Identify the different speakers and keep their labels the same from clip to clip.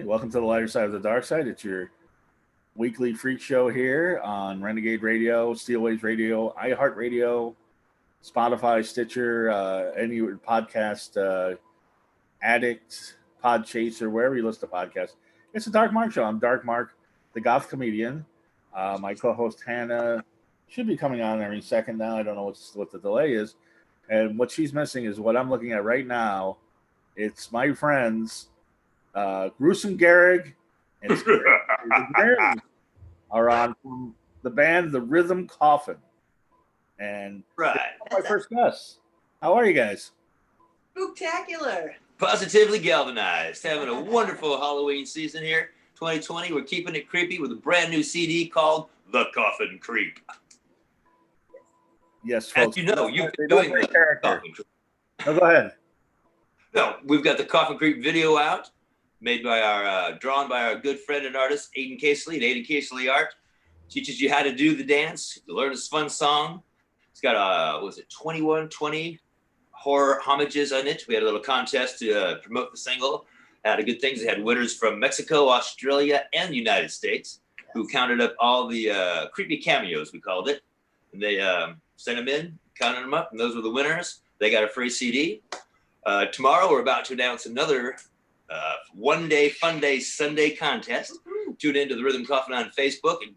Speaker 1: welcome to the lighter side of the dark side. It's your weekly freak show here on Renegade Radio, Steelways Radio, iHeartRadio, Spotify, Stitcher, any podcast addict, Podchaser, wherever you listen to podcasts. It's a Dark Mark show. I'm Dark Mark, the goth comedian. My co-host Hannah should be coming on every second now. I don't know what the delay is. And what she's missing is what I'm looking at right now. It's my friends, Gruesome, Gereg, and Scarrie are on from the band The Rhythm Coffin. And
Speaker 2: right,
Speaker 1: my first guest. How are you guys?
Speaker 3: Spooktacular.
Speaker 2: Positively galvanized. Having a wonderful Halloween season here. 2020. We're keeping it creepy with a brand new CD called The Coffin Creep.
Speaker 1: Yes, folks.
Speaker 2: As you know, you've been doing the Coffin Creep.
Speaker 1: No, go ahead.
Speaker 2: No, we've got the Coffin Creep video out, made by drawn by our good friend and artist, Aiden Casely, at Aiden Casely Art. Teaches you how to do the dance, to learn this fun song. It's got, 2120 horror homages on it. We had a little contest to promote the single. Had good things. They had winners from Mexico, Australia, and the United States who counted up all the creepy cameos, we called it. And they sent them in, counted them up, and those were the winners. They got a free CD. Tomorrow, we're about to announce another one-day fun day Sunday contest. Tune into the Rhythm Coffin on Facebook, and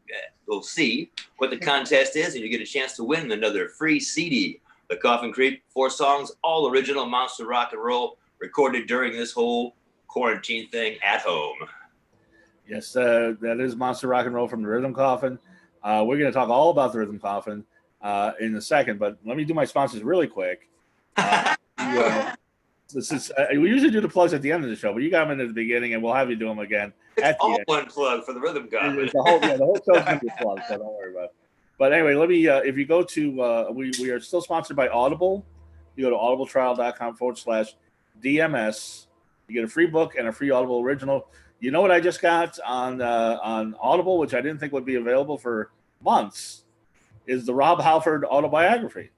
Speaker 2: we'll see what the contest is, and you get a chance to win another free CD. The Coffin Creep, 4 songs, all original monster rock and roll, recorded during this whole quarantine thing at home.
Speaker 1: Yes, that is monster rock and roll from the Rhythm Coffin. We're going to talk all about the Rhythm Coffin in a second, but let me do my sponsors really quick. This is we usually do the plugs at the end of the show, but you got them in at the beginning, and we'll have you do them again.
Speaker 2: It's all one plug for the Rhythm Coffin.
Speaker 1: The whole show's going to be plugged, so don't worry about it. But anyway, let me. If you go to, we are still sponsored by Audible. You go to audibletrial.com/DMS. You get a free book and a free Audible original. You know what I just got on Audible, which I didn't think would be available for months, is the Rob Halford autobiography.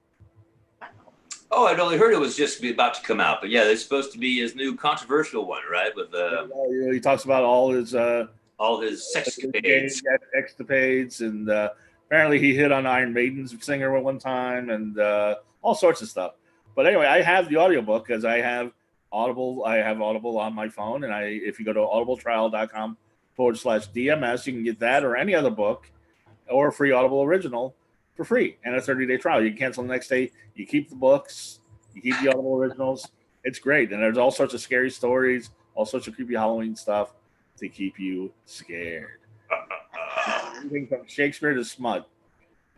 Speaker 2: Oh, I'd only heard it was just about to come out, but yeah, it's supposed to be his new controversial one, right? With
Speaker 1: he talks about all his
Speaker 2: sexcapades,
Speaker 1: and apparently he hit on Iron Maiden's singer at one time, and all sorts of stuff. But anyway, I have the audiobook because I have Audible. I have Audible on my phone, and if you go to audibletrial.com/DMS, you can get that or any other book or a free Audible original for free and a 30-day trial. You can cancel the next day. You keep the books. You keep the Audible originals. It's great. And there's all sorts of scary stories, all sorts of creepy Halloween stuff to keep you scared. Everything from Shakespeare to smut.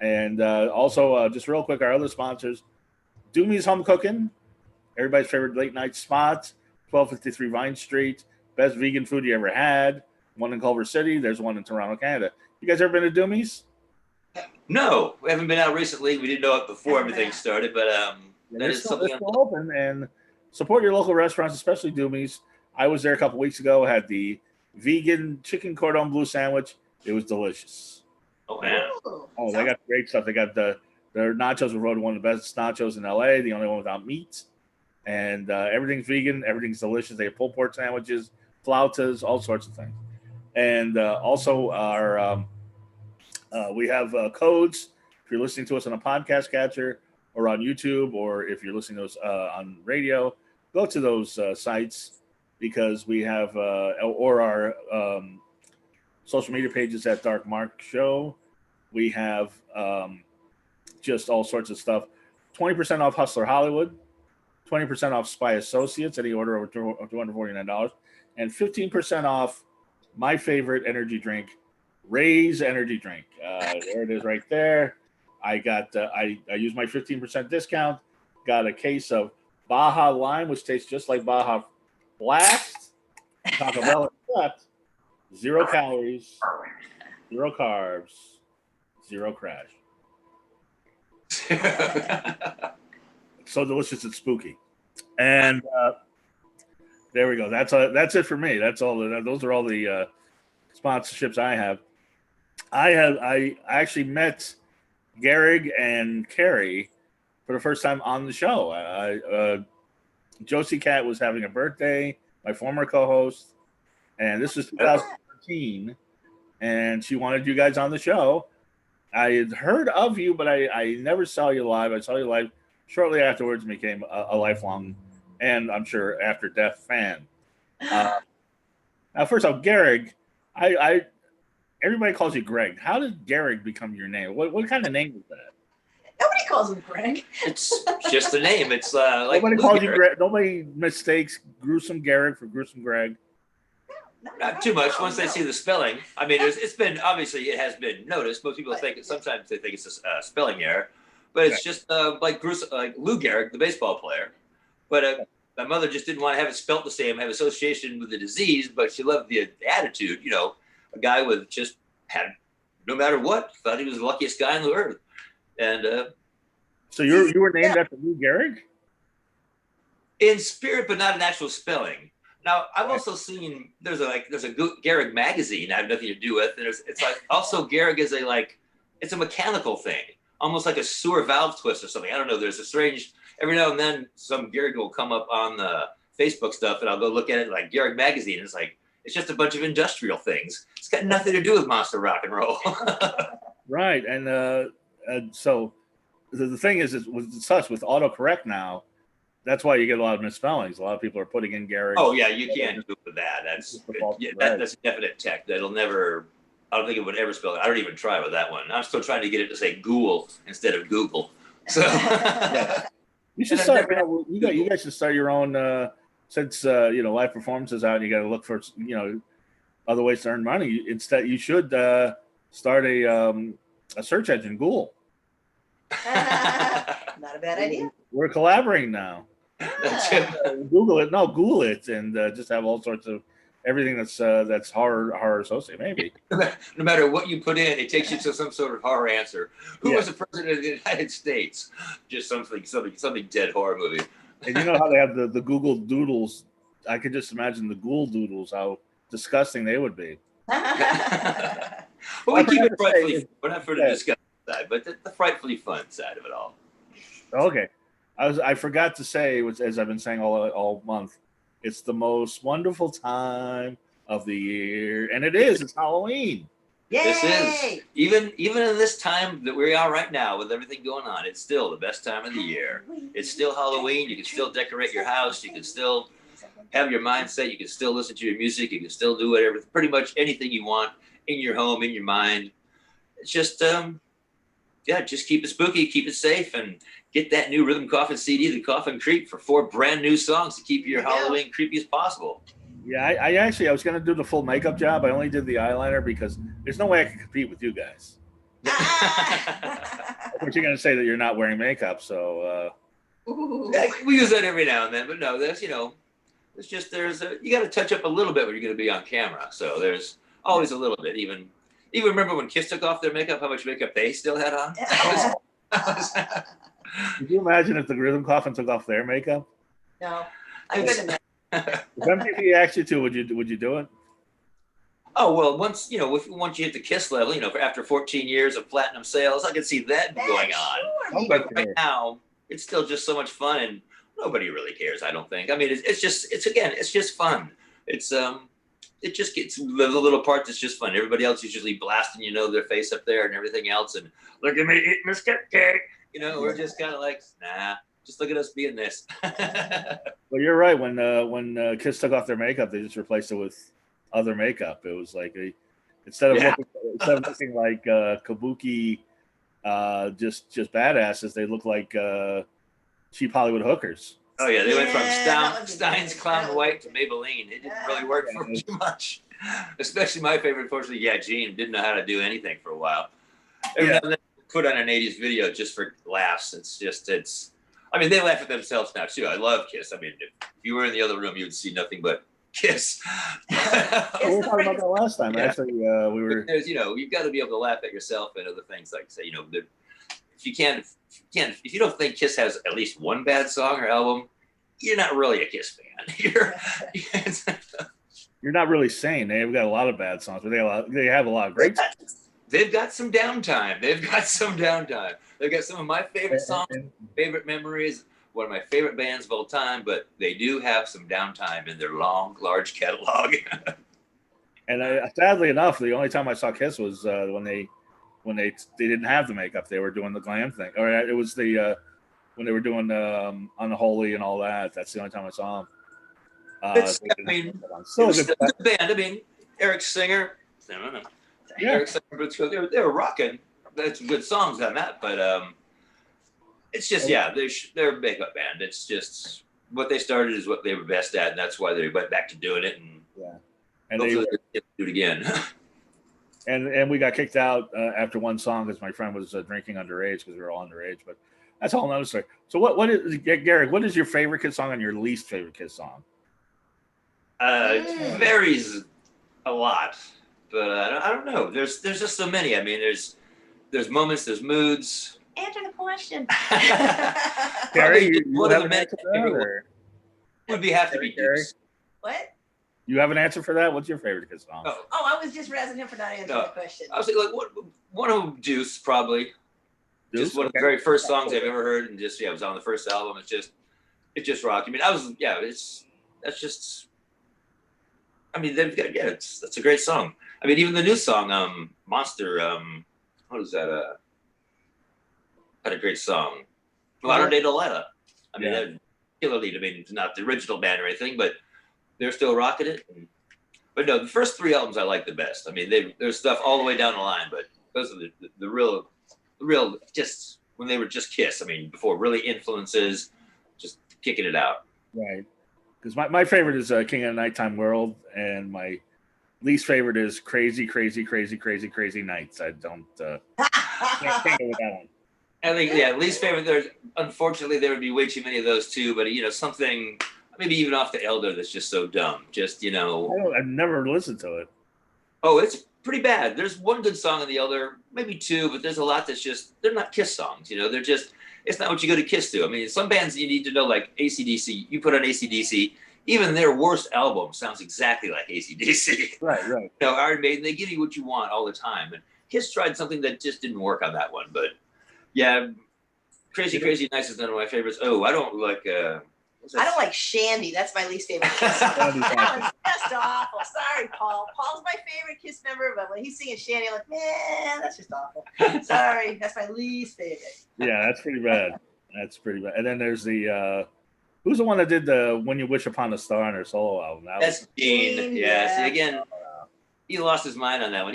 Speaker 1: And also, just real quick, our other sponsors, Doomy's Home Cooking, everybody's favorite late night spot, 1253 Vine Street, best vegan food you ever had, one in Culver City. There's one in Toronto, Canada. You guys ever been to Doomy's?
Speaker 2: No, we haven't been out recently. We didn't know it before everything started, but that is something.
Speaker 1: It's still open, and support your local restaurants, especially Doomy's. I was there a couple weeks ago. Had the vegan chicken cordon bleu sandwich. It was delicious.
Speaker 2: Oh man!
Speaker 1: Oh, they got great stuff. They got their nachos were voted one of the best nachos in LA. The only one without meat, and everything's vegan. Everything's delicious. They have pulled pork sandwiches, flautas, all sorts of things, and also our. We have codes if you're listening to us on a podcast catcher or on YouTube, or if you're listening to us on radio, go to those sites because we have, or our social media pages at Dark Mark Show. We have just all sorts of stuff. 20% off Hustler Hollywood, 20% off Spy Associates, any order over $249, and 15% off my favorite energy drink, Raze energy drink. There it is right there. I got I used my 15% discount. Got a case of Baja Lime, which tastes just like Baja Blast. Taco Bell, but 0 calories, 0 carbs, 0 crash. So delicious and spooky. And there we go. That's it for me. That's all. Those are all the sponsorships I have. I actually met Gereg and Carrie for the first time on the show. Josie Cat was having a birthday, my former co-host, and this was 2013, and she wanted you guys on the show. I had heard of you, but I never saw you live. I saw you live shortly afterwards and became a lifelong, and I'm sure after death fan. Now, first off, Gereg, everybody calls you Greg. How did Gereg become your name? What kind of name is that?
Speaker 3: Nobody calls him Greg.
Speaker 2: It's just a name. It's like
Speaker 1: Nobody calls you Greg. Nobody mistakes Gruesome Gereg for Gruesome Greg.
Speaker 2: Not too much. Once they see the spelling, I mean, it's been obviously it has been noticed. Most people think sometimes they think it's a spelling error, but it's just like Gruesome, like Lou Gehrig, the baseball player. But my mother just didn't want to have it spelt the same, have association with the disease, but she loved the attitude. You know, a guy with just had no matter what thought he was the luckiest guy on the earth. And
Speaker 1: so you were named after Lou Gehrig?
Speaker 2: In spirit, but not an actual spelling. Now, I've also seen there's a Gereg magazine I have nothing to do with. It's like also Gereg is it's a mechanical thing, almost like a sewer valve twist or something. I don't know. There's a strange, every now and then some Gereg will come up on the Facebook stuff and I'll go look at it like Gereg magazine. And it's just a bunch of industrial things. It's got nothing to do with monster rock and roll.
Speaker 1: Right. And so the thing is with autocorrect now, that's why you get a lot of misspellings. A lot of people are putting in Gereg.
Speaker 2: Oh yeah, you can't do that. That's a definite tech. That'll never. I don't think it would ever spell it. I don't even try with that one. I'm still trying to get it to say Ghoul instead of Google. So
Speaker 1: you should start. You guys should start your own. Since live performances out, you got to look for other ways to earn money. Instead, you should start a search engine, Ghoul.
Speaker 3: Not a bad idea.
Speaker 1: We're collaborating now. Google it, Google it, and just have all sorts of everything that's horror associated. Maybe
Speaker 2: no matter what you put in, it takes you to some sort of horror answer. Who was the president of the United States? Just something dead horror movie.
Speaker 1: And you know how they have the Google Doodles? I could just imagine the Ghoul Doodles. How disgusting they would be.
Speaker 2: Well, we keep it frightfully. We're not for the disgusting side, but the frightfully fun side of it all.
Speaker 1: Okay. I forgot to say, as I've been saying all month, it's the most wonderful time of the year, and it is. It's Halloween.
Speaker 3: Yay!
Speaker 2: This is even in this time that we are right now with everything going on. It's still the best time of the year. It's still Halloween. You can still decorate your house. You can still have your mindset. You can still listen to your music. You can still do whatever, pretty much anything you want in your home, in your mind. It's just just keep it spooky, keep it safe, and get that new Rhythm Coffin CD, the Coffin Creep, for 4 brand new songs to keep your Halloween creepy as possible. Yeah,
Speaker 1: I was going to do the full makeup job. I only did the eyeliner because there's no way I can compete with you guys. But you're going to say that you're not wearing makeup, so.
Speaker 2: We use that every now and then, but no, there's you got to touch up a little bit when you're going to be on camera. So there's always a little bit. Even remember when Kiss took off their makeup, how much makeup they still had on?
Speaker 1: Could you imagine if the Rhythm Coffin took off their makeup?
Speaker 3: No, I couldn't imagine.
Speaker 1: If MTV asked you to, would you do it?
Speaker 2: Oh well, once you hit the Kiss level, after 14 years of platinum sales, I could see that going on.
Speaker 3: Sure,
Speaker 2: but right now, it's still just so much fun, and nobody really cares. I don't think. I mean, it's just fun. It just gets the little part that's just fun. Everybody else is usually blasting, their face up there and everything else, and look at me eating this cupcake. We're just kind of like, nah, just look at us being this.
Speaker 1: Well, you're right. When Kiss took off their makeup, they just replaced it with other makeup. It was like instead of looking like kabuki, just badasses, they look like cheap Hollywood hookers.
Speaker 2: Oh yeah, they went from Stein's Clown White to Maybelline. It didn't really work for too much. Especially my favorite, unfortunately, Gene didn't know how to do anything for a while. Every now and then put on an 80s video just for laughs. I mean, they laugh at themselves now too. I love Kiss. I mean, if you were in the other room, you would see nothing but Kiss.
Speaker 1: We were talking about that last time. Yeah. Actually, we were.
Speaker 2: You've got to be able to laugh at yourself and other things like say, if you don't think Kiss has at least one bad song or album, you're not really a Kiss fan.
Speaker 1: You're not really sane. They've got a lot of bad songs, but they have a lot of great songs.
Speaker 2: They've got some downtime. They've got some of my favorite songs, favorite memories, one of my favorite bands of all time, but they do have some downtime in their long, large catalog.
Speaker 1: And sadly enough, the only time I saw Kiss was when they didn't have the makeup. They were doing the glam thing, or it was the when they were doing Unholy and all that. That's the only time I saw them.
Speaker 2: Still a good band. I mean, Eric Singer. I don't know.
Speaker 1: Yeah.
Speaker 2: Eric Singer, they were rocking. That's some good songs on that, but it's just they're a makeup band. It's just what they started is what they were best at, and that's why they went back to doing it. And they do it again.
Speaker 1: and we got kicked out after one song because my friend was drinking underage because we were all underage. But that's all another story. So what is Gereg? What is your favorite Kiss song and your least favorite Kiss song?
Speaker 2: It varies a lot, but I don't know. There's just so many. I mean, there's moments, there's moods.
Speaker 3: Answer the question.
Speaker 1: Carrie,
Speaker 2: one of the many would have to be Dukes.
Speaker 3: What?
Speaker 1: You have an answer for that? What's your favorite Kiss song?
Speaker 3: Oh, I was just razzing him for not answering the question.
Speaker 2: I was like, one of them, Deuce, probably. Deuce? Just one of the very first songs I've ever heard, and just it was on the first album. It just rocked. I mean, that's just. I mean, they've got that's a great song. I mean, even the new song, Monster. What is that? Had a great song. Modern Day Delilah. I mean, they're killer lead. I mean, it's not the original band or anything, but they're still rocking it. But no, the first three albums I like the best. I mean, there's stuff all the way down the line, but those are the real, just when they were just Kiss. I mean, before really influences, just kicking it out.
Speaker 1: Right. Because my favorite is King of the Nighttime World, and my least favorite is Crazy, Crazy, Crazy, Crazy, Crazy Nights. I don't can't go with that one.
Speaker 2: I think least favorite. Unfortunately there would be way too many of those too. But something maybe even off the Elder that's just so dumb. Just
Speaker 1: I've never listened to it.
Speaker 2: Oh, it's pretty bad. There's one good song in the Elder, maybe two, but there's a lot that's just they're not Kiss songs. They're just. It's not what you go to Kiss to. I mean, some bands you need to know, like AC/DC. You put on AC/DC, even their worst album sounds exactly like AC/DC.
Speaker 1: Right.
Speaker 2: Iron Maiden, they give you what you want all the time. And Kiss tried something that just didn't work on that one. But yeah, Crazy Crazy Nights is one of my favorites. Oh, I don't like.
Speaker 3: I don't like Shandy. That's my least favorite Kiss song. That was just awful. Sorry, Paul. Paul's my favorite Kiss member, but when he's singing Shandy, I'm like, man, that's just awful. Sorry, that's my least favorite.
Speaker 1: Yeah, that's pretty bad. And then there's the who's the one that did the When You Wish Upon a Star on their solo album?
Speaker 2: That's Gene. Yeah. See, again, he lost his mind on that one.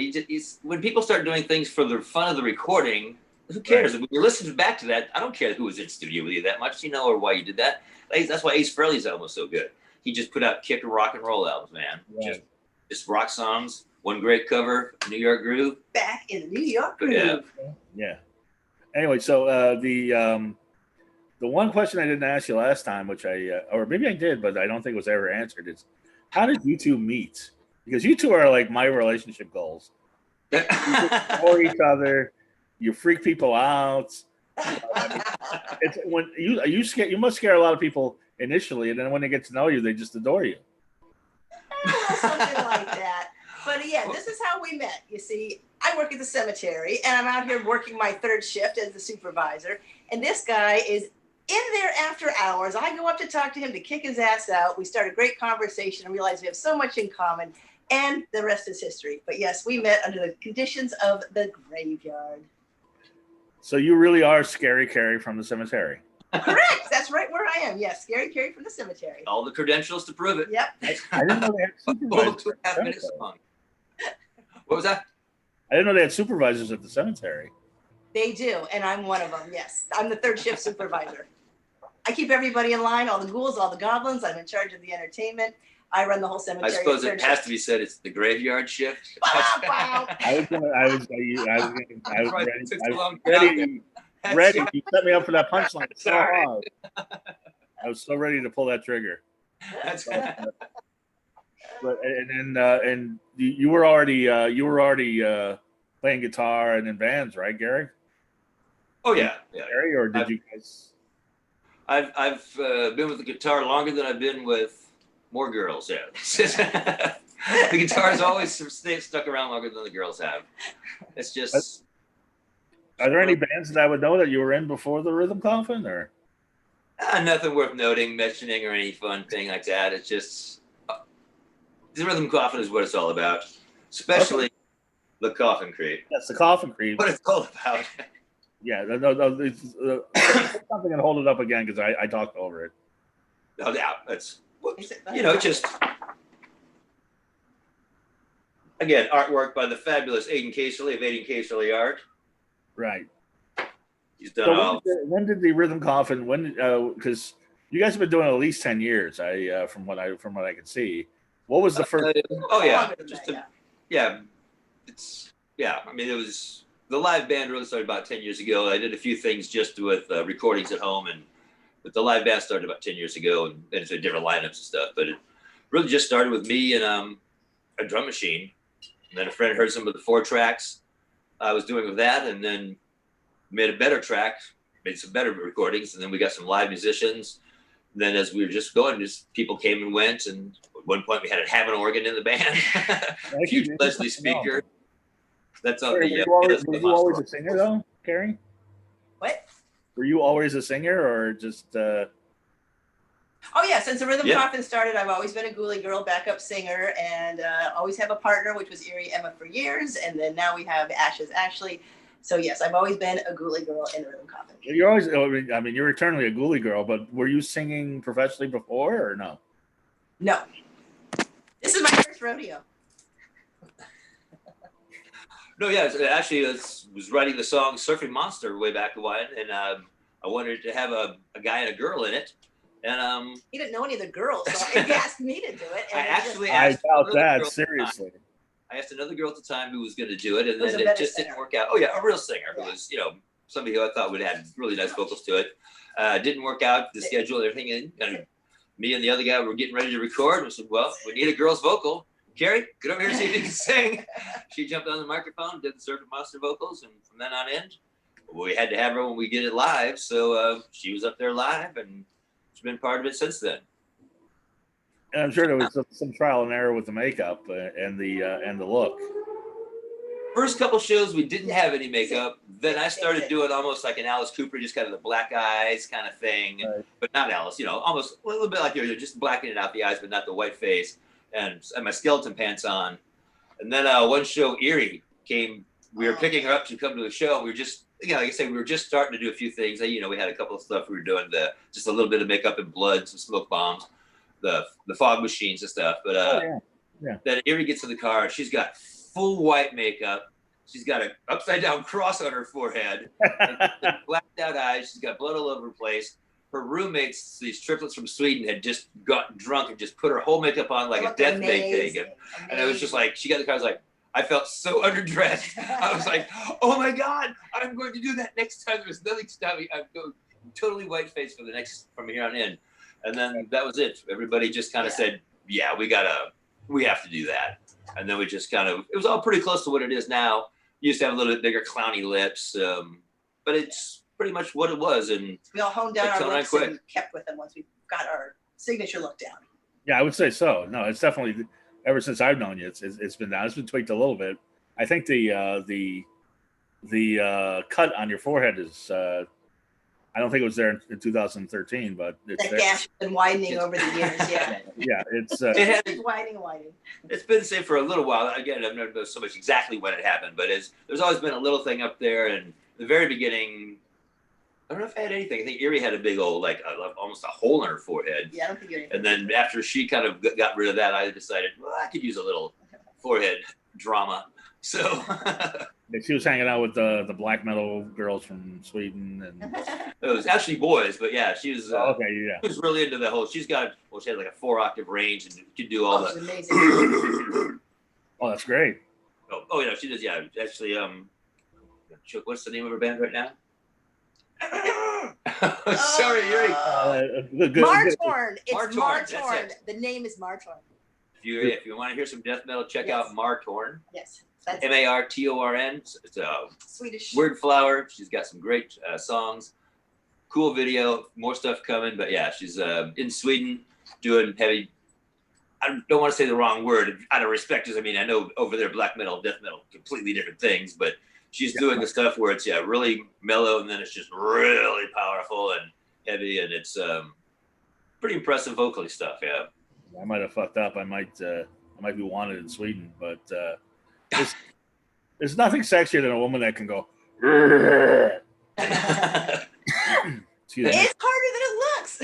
Speaker 2: When people start doing things for the fun of the recording, who cares? Right. When you listen back to that, I don't care who was in studio with you that much, or why you did that. That's why Ace Frehley's album was so good. He just put out kick and rock and roll albums, man. Right. Just rock songs. One great cover, New York Groove.
Speaker 3: Back in the New York Groove.
Speaker 1: Yeah. Anyway, so the one question I didn't ask you last time, which or maybe I did, but I don't think it was ever answered, is how did you two meet? Because you two are like my relationship goals. You support each other. You freak people out. It's when you must scare a lot of people initially, and then when they get to know you, they just adore you.
Speaker 3: Something like that. But yeah, this is how we met. You see, I work at the cemetery, and I'm out here working my third shift as the supervisor, and this guy is in there after hours. I go up to talk to him to kick his ass out. We start a great conversation and realize we have so much in common, and the rest is history. But yes, we met under the conditions of the graveyard.
Speaker 1: So you really are Scarrie Carrie from the cemetery.
Speaker 3: Correct. That's right where I am. Yes, Scarrie Carrie from the cemetery.
Speaker 2: All the credentials to prove it.
Speaker 3: Yep.
Speaker 1: I didn't know they had supervisors.
Speaker 2: 2.5 minutes long. What was that?
Speaker 1: I didn't know they had supervisors at the cemetery.
Speaker 3: They do, and I'm one of them. Yes, I'm the third shift supervisor. I keep everybody in line, all the ghouls, all the goblins. I'm in charge of the entertainment. I run the whole cemetery.
Speaker 2: I suppose it has to be said it's the graveyard shift.
Speaker 1: I was ready. You set me up for that punchline so hard. I was so ready to pull that trigger.
Speaker 2: That's good.
Speaker 1: But and you were already playing guitar and in bands, right, Gereg?
Speaker 2: Oh yeah.
Speaker 1: Carrie, or did you guys?
Speaker 2: I've been with the guitar longer than I've been with more girls. Yeah. The guitar's always stuck around longer than the girls have. It's just.
Speaker 1: Are there any bands that I would know that you were in before the Rhythm Coffin, or?
Speaker 2: Nothing worth noting, mentioning, or any fun thing like that. It's just the Rhythm Coffin is what it's all about, especially the Coffin Creep.
Speaker 1: That's the Coffin Creep.
Speaker 2: What it's all about.
Speaker 1: Yeah, no, it's, something can hold it up again because I talked over it.
Speaker 2: No doubt. That's, just, again, artwork by the fabulous Aiden Casely of Aiden Casely Art.
Speaker 1: Right.
Speaker 2: He's done
Speaker 1: So
Speaker 2: all.
Speaker 1: when did the Rhythm Coffin? Because you guys have been doing it at least 10 years. From what I can see. What was the first?
Speaker 2: I mean, it was the live band really started about 10 years ago. I did a few things just with recordings at home, but the live band started about 10 years ago, and it's different lineups and stuff. But it really just started with me and a drum machine. And then a friend heard some of the 4 tracks I was doing with that, and then made a better track, made some better recordings, and then we got some live musicians. And then as we were just going, just people came and went, and at one point we had a Hammond organ in the band, huge Leslie speaker. That's on the.
Speaker 1: Were you always a singer though, Carrie?
Speaker 3: What?
Speaker 1: Were you always a singer, or just?
Speaker 3: Oh yeah, since the Rhythm Coffin started, I've always been a Ghoulie girl backup singer, and always have a partner, which was Eerie Emma for years, and then now we have Ashes Ashley. So yes, I've always been a Ghoulie girl in the Rhythm Coffin.
Speaker 1: You're always. I mean, you're eternally a Ghoulie girl, but were you singing professionally before, or no?
Speaker 3: No. This is my first rodeo.
Speaker 2: No, yeah, actually, I was writing the song "Surfing Monster" way back when, and I wanted to have a guy and a girl in it, and
Speaker 3: he didn't know any of the girls, so he asked me to do it. And
Speaker 1: I doubt that seriously.
Speaker 2: I asked another girl at the time who was going to do it, and then it just didn't work out. Oh yeah, a real singer who was, somebody who I thought would have really nice vocals to it. Didn't work out, the schedule and everything, and me and the other guy were getting ready to record. We said, well, we need a girl's vocal. Carrie, get over here and see if you can sing. She jumped on the microphone, did the Surfing Monster vocals, and from then on in, we had to have her when we get it live. So she was up there live, and she's been part of it since then.
Speaker 1: And I'm sure there was some trial and error with the makeup and the look.
Speaker 2: First couple shows, we didn't have any makeup. Then I started doing almost like an Alice Cooper, just kind of the black eyes kind of thing,
Speaker 1: right.
Speaker 2: But not Alice, almost a little bit like you're just blackening out the eyes, but not the white face. And my skeleton pants on. And then one show, Eerie came. We were picking her up to come to the show. We were just, like I said, we were just starting to do a few things. We had a couple of stuff we were doing, just a little bit of makeup and blood, some smoke bombs, the fog machines and stuff. But then Eerie gets in the car. She's got full white makeup. She's got an upside down cross on her forehead, and blacked out eyes. She's got blood all over the place. Her roommates, these triplets from Sweden, had just got drunk and just put her whole makeup on like a death make thing. And it was just like, she got in the car, I was like, I felt so underdressed. I was like, oh my God, I'm going to do that next time. There's nothing stopping me. I'm going totally white face from here on in. And then that was it. Everybody just kind of said, yeah, we have to do that. And then we just it was all pretty close to what it is now. You used to have a little bit bigger clowny lips, but it's pretty much what it was. And
Speaker 3: we all honed down our looks and kept with them once we got our signature look down.
Speaker 1: Yeah, I would say so. No, it's definitely, ever since I've known you, it's been down. It's been tweaked a little bit. I think the cut on your forehead is I don't think it was there in 2013, but it's
Speaker 3: that gash has been widening over the years. Yeah.
Speaker 1: Yeah, it's
Speaker 3: widening.
Speaker 2: It's been the same for a little while. Again, I've never known so much exactly when it happened, but there's always been a little thing up there. And the very beginning, I don't know if I had anything. I think Eerie had a big old, almost a hole in her forehead.
Speaker 3: Yeah, I don't think you had anything.
Speaker 2: And then after she kind of got rid of that, I decided, well, I could use a little forehead drama. So
Speaker 1: she was hanging out with the black metal girls from Sweden, and
Speaker 2: it was actually boys, but yeah, she was
Speaker 1: she
Speaker 2: was really into the whole. She had like a 4-octave range and could do all the.
Speaker 3: Amazing.
Speaker 1: Oh, that's great.
Speaker 2: Oh yeah, she does. Yeah, actually, what's the name of her band right now? Sorry, Yuri.
Speaker 3: Martorn. It's Martorn. The name is Martorn.
Speaker 2: If you want to hear some death metal, check out Martorn.
Speaker 3: Yes.
Speaker 2: Martorn. It's a
Speaker 3: Swedish
Speaker 2: word flower. She's got some great songs. Cool video. More stuff coming. But yeah, she's in Sweden doing heavy. I don't want to say the wrong word out of respect, because I know over there black metal, death metal, completely different things. But she's doing the stuff where it's really mellow, and then it's just really powerful and heavy, and it's pretty impressive vocally stuff. Yeah.
Speaker 1: I might have fucked up. I might I might be wanted in Sweden, but there's nothing sexier than a woman that can go. Excuse me.
Speaker 3: It's harder than it looks.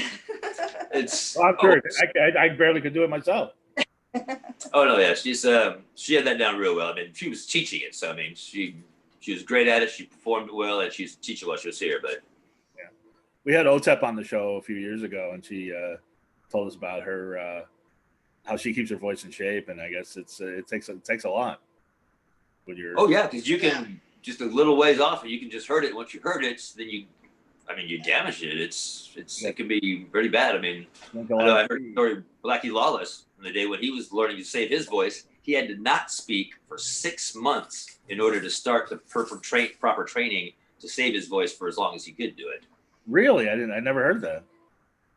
Speaker 2: It's.
Speaker 1: I'm sure I barely could do it myself.
Speaker 2: Oh no, yeah, she had that down real well. I mean, she was teaching it, so I mean, she was great at it. She performed it well, and she used to teach it while she was here. But
Speaker 1: yeah, we had OTEP on the show a few years ago, and she told us about her how she keeps her voice in shape, and I guess it takes a lot with your.
Speaker 2: Oh yeah, because you can just a little ways off, and you can just hurt it. Once you hurt it, then you damage it. It can be very bad. I mean, I heard the story of Blackie Lawless in the day when he was learning to save his voice. He had to not speak for 6 months in order to start the proper training to save his voice for as long as he could do it.
Speaker 1: Really? I never heard that.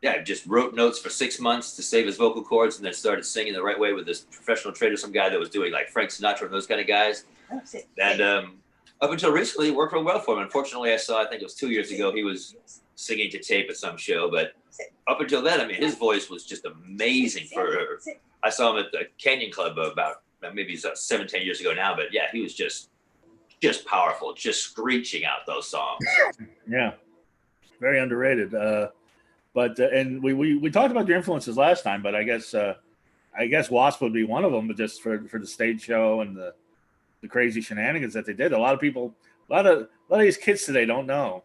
Speaker 2: Yeah, just wrote notes for 6 months to save his vocal cords, and then started singing the right way with this professional trainer, some guy that was doing like Frank Sinatra and those kind of guys. And up until recently, it worked real well for him. Unfortunately, I think it was 2 years ago, he was singing to tape at some show. But up until then, I mean, his voice was just amazing. I saw him at the Canyon Club about maybe 7-10 years ago now. But yeah, he was just powerful, just screeching out those songs.
Speaker 1: Yeah, very underrated. But and we talked about your influences last time, but I guess Wasp would be one of them. But just for the stage show and the crazy shenanigans that they did, a lot of these kids today don't know.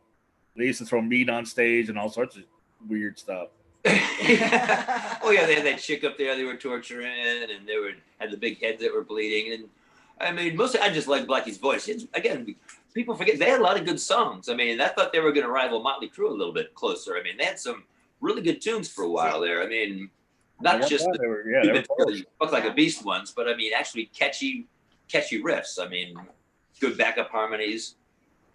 Speaker 1: They used to throw meat on stage and all sorts of weird stuff.
Speaker 2: Oh yeah, they had that chick up there they were torturing, and they had the big heads that were bleeding. And I mean, mostly I just like Blackie's voice. Again, people forget they had a lot of good songs. I mean, I thought they were going to rival Motley Crue a little bit closer. I mean, they had some really good tunes for a while there. I mean, not just the Fuck Like a Beast ones, but I mean, actually catchy riffs. I mean, good backup harmonies.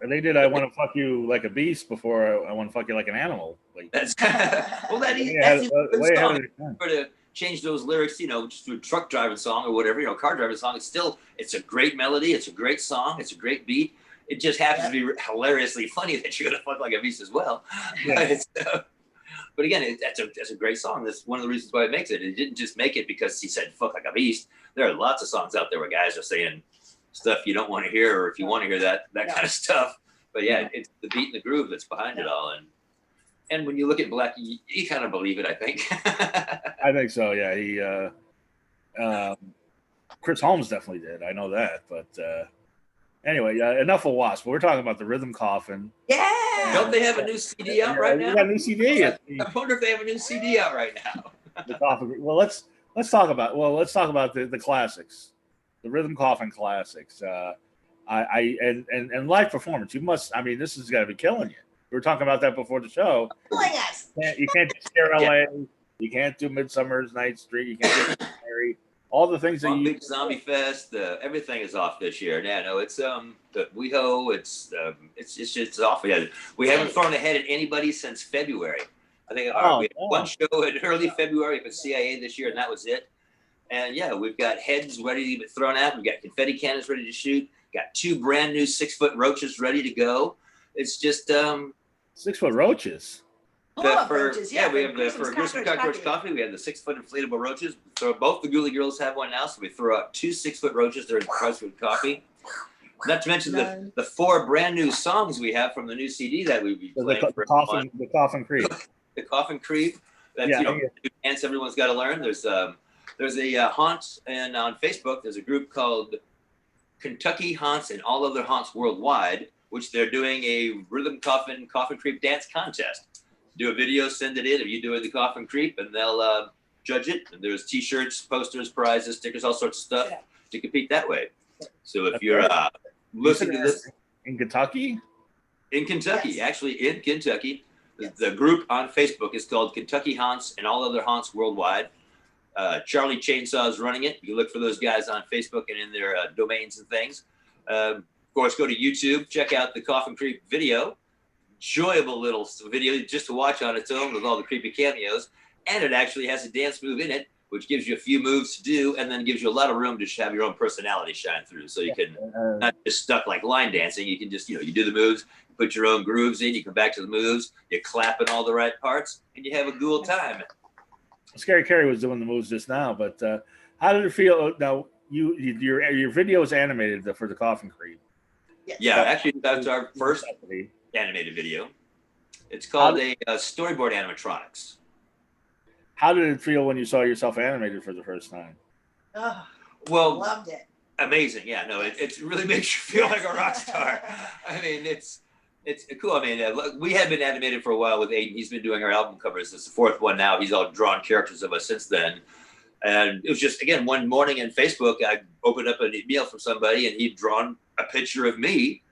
Speaker 1: And they did "I Want to Fuck You Like a Beast" before "I Want to Fuck You Like an Animal." Like,
Speaker 2: that's that's a good song. To change those lyrics, just to a truck driving song or whatever, car driving song. It's a great melody. It's a great song. It's a great beat. It just happens to be hilariously funny that you're gonna fuck like a beast as well. Yeah. But again, that's a great song. That's one of the reasons why it makes it. It didn't just make it because he said "fuck like a beast." There are lots of songs out there where guys are saying stuff you don't want to hear, or if you want to hear that kind of stuff. But yeah, it's the beat and the groove that's behind it all. And when you look at Blackie, you kind of believe it, I think.
Speaker 1: I think so. Yeah, he Chris Holmes definitely did. I know that. But anyway, enough of Wasp. We're talking about the Rhythm Coffin.
Speaker 3: Yeah.
Speaker 2: Don't they have a new CD out right now?
Speaker 1: They got a new CD.
Speaker 2: I wonder if they have a new CD out right now.
Speaker 1: The Coffin. Well, let's talk about the classics, the Rhythm Coffin classics. And live performance. You must. I mean, this has got to be killing you. We were talking about that before the show.
Speaker 3: Killing us.
Speaker 1: You can't do Scare LA. You can't do Midsummer's Night's Dream. You can't do Carrie. All the things that
Speaker 2: big Zombie Fest. Everything is off this year. Yeah, no, it's the WeHo. It's off. Yeah, we haven't thrown ahead at anybody since February. I think we had one show in early February at CIA this year, and that was it. And yeah, we've got heads ready to be thrown out. We've got confetti cannons ready to shoot. Got 2 brand new 6-foot roaches ready to go. It's just
Speaker 1: 6-foot roaches.
Speaker 3: Roaches, yeah.
Speaker 2: We have for Gruesome Cockroach Coffee. We have the 6-foot inflatable roaches. So both the Ghoulie girls have one now. So we throw out 2 6-foot roaches. They're in Gruesome Coffee. Not to mention the 4 brand new songs we have from the new CD that we'll be playing
Speaker 1: the Coffin Creep.
Speaker 2: The Coffin Creep. That's dance everyone's got to learn. There's a haunt, and on Facebook there's a group called Kentucky Haunts and All Other Haunts Worldwide, which they're doing a Rhythm Coffin Creep dance contest. Do a video, send it in. If you doing the Coffin Creep, and they'll judge it. And there's T-shirts, posters, prizes, stickers, all sorts of stuff to compete that way. So if you're listening to this
Speaker 1: in Kentucky,
Speaker 2: actually in Kentucky, the group on Facebook is called Kentucky Haunts and All Other Haunts Worldwide. Charlie Chainsaw is running it. You look for those guys on Facebook and in their domains and things. Of course, go to YouTube, check out the Coffin Creep video. Enjoyable little video just to watch on its own with all the creepy cameos. And it actually has a dance move in it, which gives you a few moves to do and then gives you a lot of room to have your own personality shine through. So you can not just stuck like line dancing. You can just, you do the moves, put your own grooves in, you come back to the moves, you clap in all the right parts, and you have a cool time.
Speaker 1: Scary Carrie was doing the moves just now, but How did it feel? Now, your video is animated for the Coffin Creep.
Speaker 3: Yes.
Speaker 2: Yeah, actually, that's our first animated video. It's called Storyboard Animatronics.
Speaker 1: How did it feel when you saw yourself animated for the first time?
Speaker 3: Oh,
Speaker 2: Well,
Speaker 3: loved it.
Speaker 2: Amazing. Yeah, no, it really makes you feel like a rock star. I mean, it's cool. I mean, we had been animated for a while with Aiden. He's been doing our album covers. It's the fourth one now. He's all drawn characters of us since then. And it was just, again, one morning in Facebook, I opened up an email from somebody and he'd drawn a picture of me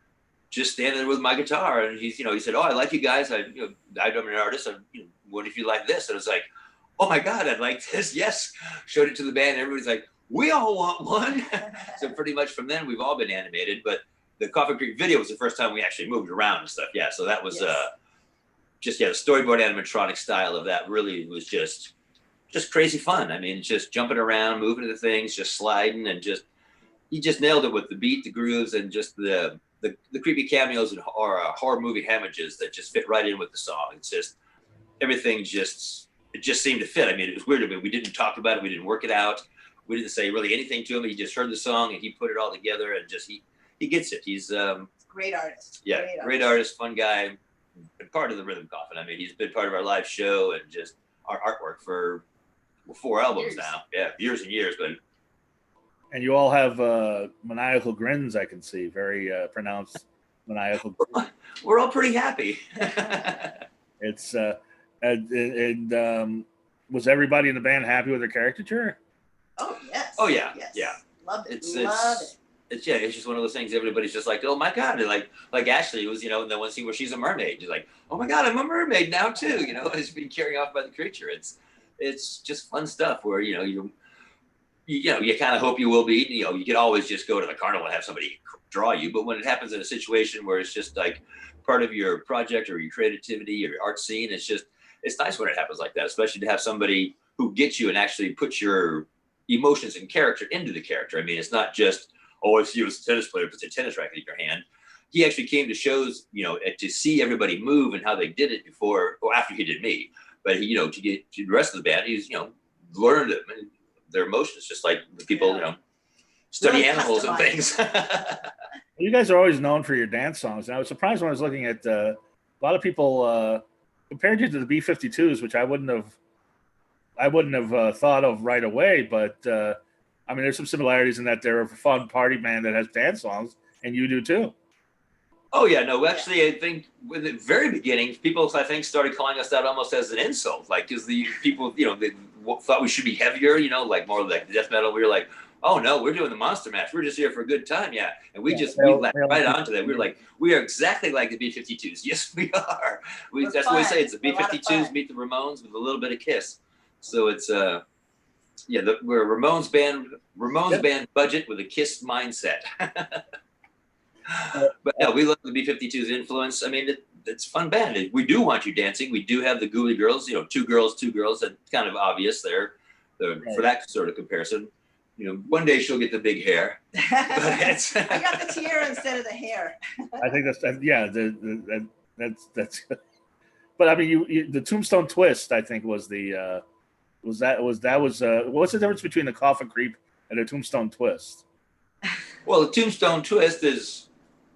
Speaker 2: just standing there with my guitar. And he said, "Oh, I like you guys. I'm an artist. I wonder if you like this." And I was like, "Oh my God, I'd like this." Yes. Showed it to the band. And everybody's like, "We all want one." So pretty much from then, we've all been animated. But the Coffin Creep video was the first time we actually moved around and stuff. Yeah. So that was the storyboard animatronic style of that really was just crazy fun. I mean, just jumping around, moving to the things, just sliding, and he just nailed it with the beat, the grooves, and just the creepy cameos and horror movie homages that just fit right in with the song. It's just everything just seemed to fit. I mean, it was weird. I mean, we didn't talk about it, we didn't work it out, we didn't say really anything to him. He just heard the song and he put it all together, and just he gets it. He's
Speaker 3: great artist.
Speaker 2: Yeah, great artist, fun guy, and part of the Rhythm Coffin. I mean, he's been part of our live show and just our artwork for 4 albums now. Yeah, years and years. But
Speaker 1: and you all have maniacal grins. I can see very pronounced maniacal.
Speaker 2: We're all pretty happy.
Speaker 1: It's was everybody in the band happy with their caricature?
Speaker 3: Oh yes.
Speaker 2: Oh yeah.
Speaker 3: Yes.
Speaker 2: Yeah.
Speaker 3: Loved it.
Speaker 2: It's just one of those things. Everybody's just like, "Oh my God!" And like Ashley was, in the one scene where she's a mermaid. She's like, "Oh my God, I'm a mermaid now too." It's being carried off by the creature. It's just fun stuff where you kind of hope you will be. You could always just go to the carnival and have somebody draw you, but when it happens in a situation where it's just like part of your project or your creativity or your art scene, it's nice when it happens like that, especially to have somebody who gets you and actually puts your emotions and character into the character. I mean, it's not just, "Oh, if you was a tennis player, puts a tennis racket in your hand." He actually came to shows, to see everybody move and how they did it before or after he did me. But to get to the rest of the band, he's learned them and their emotions, just like the people study
Speaker 3: Really
Speaker 2: animals and things.
Speaker 1: You guys are always known for your dance songs, and I was surprised when I was looking at a lot of people compared you to the B-52s, which I wouldn't have thought of right away. But I mean, there's some similarities in that they're a fun party band that has dance songs, and you do too.
Speaker 2: Oh yeah, no, actually, I think with the very beginning, people started calling us that almost as an insult, like because the people they thought we should be heavier, like more like death metal. We were like, "Oh no, we're doing the Monster Mash. We're just here for a good time, yeah." And we laughed right onto that. We were like, "We are exactly like the B-52s." Yes, we are. That's what we say. It's the B-52s meet the Ramones with a little bit of Kiss. So it's we're a Ramones band budget with a Kiss mindset. But yeah, we love the B-52's influence. I mean, it's a fun band. We do want you dancing. We do have the Ghoulie girls, 2 girls. That's kind of obvious there for that sort of comparison. One day she'll get the big hair. But
Speaker 3: I got the tiara instead of the hair.
Speaker 1: I think that's that's. But I mean, the Tombstone Twist, I think, was the what's the difference between the Coffin Creep and the Tombstone Twist?
Speaker 2: Well, the Tombstone Twist is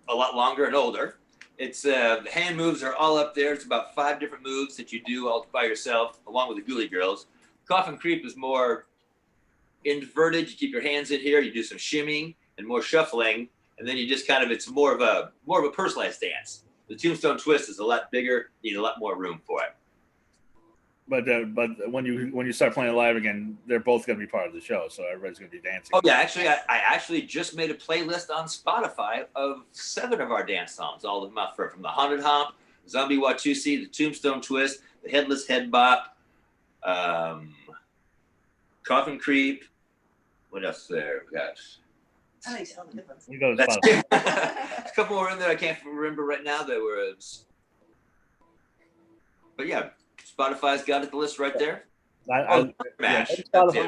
Speaker 2: a lot longer and older. It's the hand moves are all up there. It's about 5 different moves that you do all by yourself, along with the Ghoulie girls. Coffin Creep is more inverted. You keep your hands in here. You do some shimmying and more shuffling, and then you just it's more of a personalized dance. The Tombstone Twist is a lot bigger. You need a lot more room for it.
Speaker 1: But when you start playing live again, they're both going to be part of the show, so everybody's going to be dancing.
Speaker 2: Oh yeah, actually, I actually just made a playlist on Spotify of 7 of our dance songs, all of them from the Haunted Hump, Zombie Watusi, the Tombstone Twist, the Headless Head Bop, Coffin Creep. What else there? We got.
Speaker 3: I think so, the difference.
Speaker 1: You go to Spotify.
Speaker 2: A couple more in there I can't remember right now. There was, but yeah. Spotify's got it, the list right there.
Speaker 1: Spotify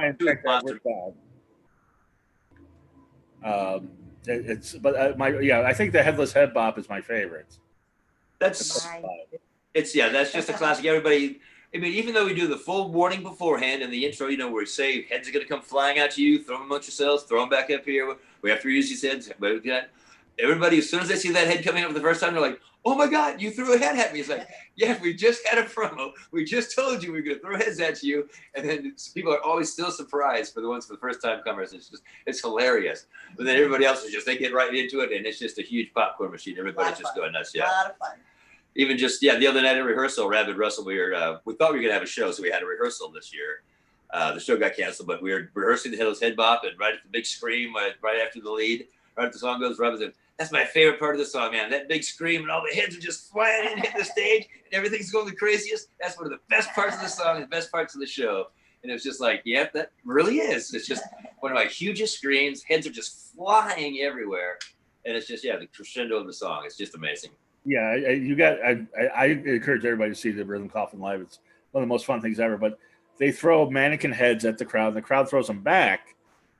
Speaker 1: and check that I think the Headless Head Bop is my favorite.
Speaker 2: That's just a classic. Everybody, I mean, even though we do the full warning beforehand in the intro, you know, where we say heads are going to come flying out to you, throw them amongst yourselves, throw them back up here. We have to reuse these heads. Everybody, as soon as they see that head coming up for the first time, they're like, oh my God, you threw a head at me. It's like, yeah, we just had a promo. We just told you we were going to throw heads at you. And then people are always still surprised for the ones for the first time comers. It's hilarious. But then everybody else is just, they get right into it. And it's just a huge popcorn machine. Everybody's just going nuts. Yeah.
Speaker 3: A lot of fun.
Speaker 2: Even just, the other night at rehearsal, Rabid Russell, we thought we were going to have a show. So we had a rehearsal this year. The show got canceled, but we were rehearsing the Headless Head Bop, and right at the big scream, right after the lead, right after the song goes, Rabid said, that's my favorite part of the song, man. That big scream and all the heads are just flying and hitting the stage and everything's going the craziest. That's one of the best parts of the song and the best parts of the show. And it was just like, yep, that really is. It's just one of my hugest screams. Heads are just flying everywhere. And it's just, the crescendo of the song. It's just amazing.
Speaker 1: Yeah, I encourage everybody to see the Rhythm Coffin live. It's one of the most fun things ever. But they throw mannequin heads at the crowd, and the crowd throws them back.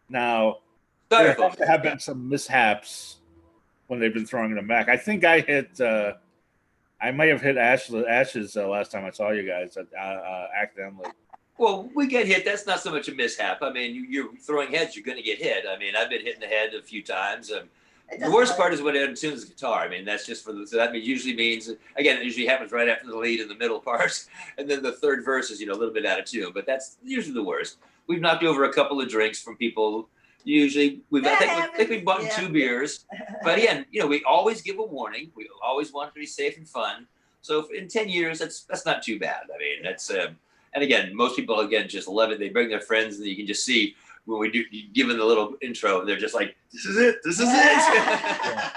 Speaker 1: Now, there have been some mishaps when they've been throwing them back. I think I may have hit Ash's last time I saw you guys accidentally.
Speaker 2: Well, we get hit. That's not so much a mishap. I mean, you're throwing heads, you're going to get hit. I mean, I've been hitting the head a few times. The worst part is when it tunes the guitar. I mean, that's just so that usually means, again, it usually happens right after the lead in the middle part. And then the third verse is, a little bit out of tune. But that's usually the worst. We've knocked over a couple of drinks from people. Usually, I think we've bought 2 beers. But again, we always give a warning. We always want it to be safe and fun. So in 10 years, that's not too bad. I mean, that's and again, most people again just love it. They bring their friends, and you can just see when we do given the little intro, they're just like, "This is it. This is it."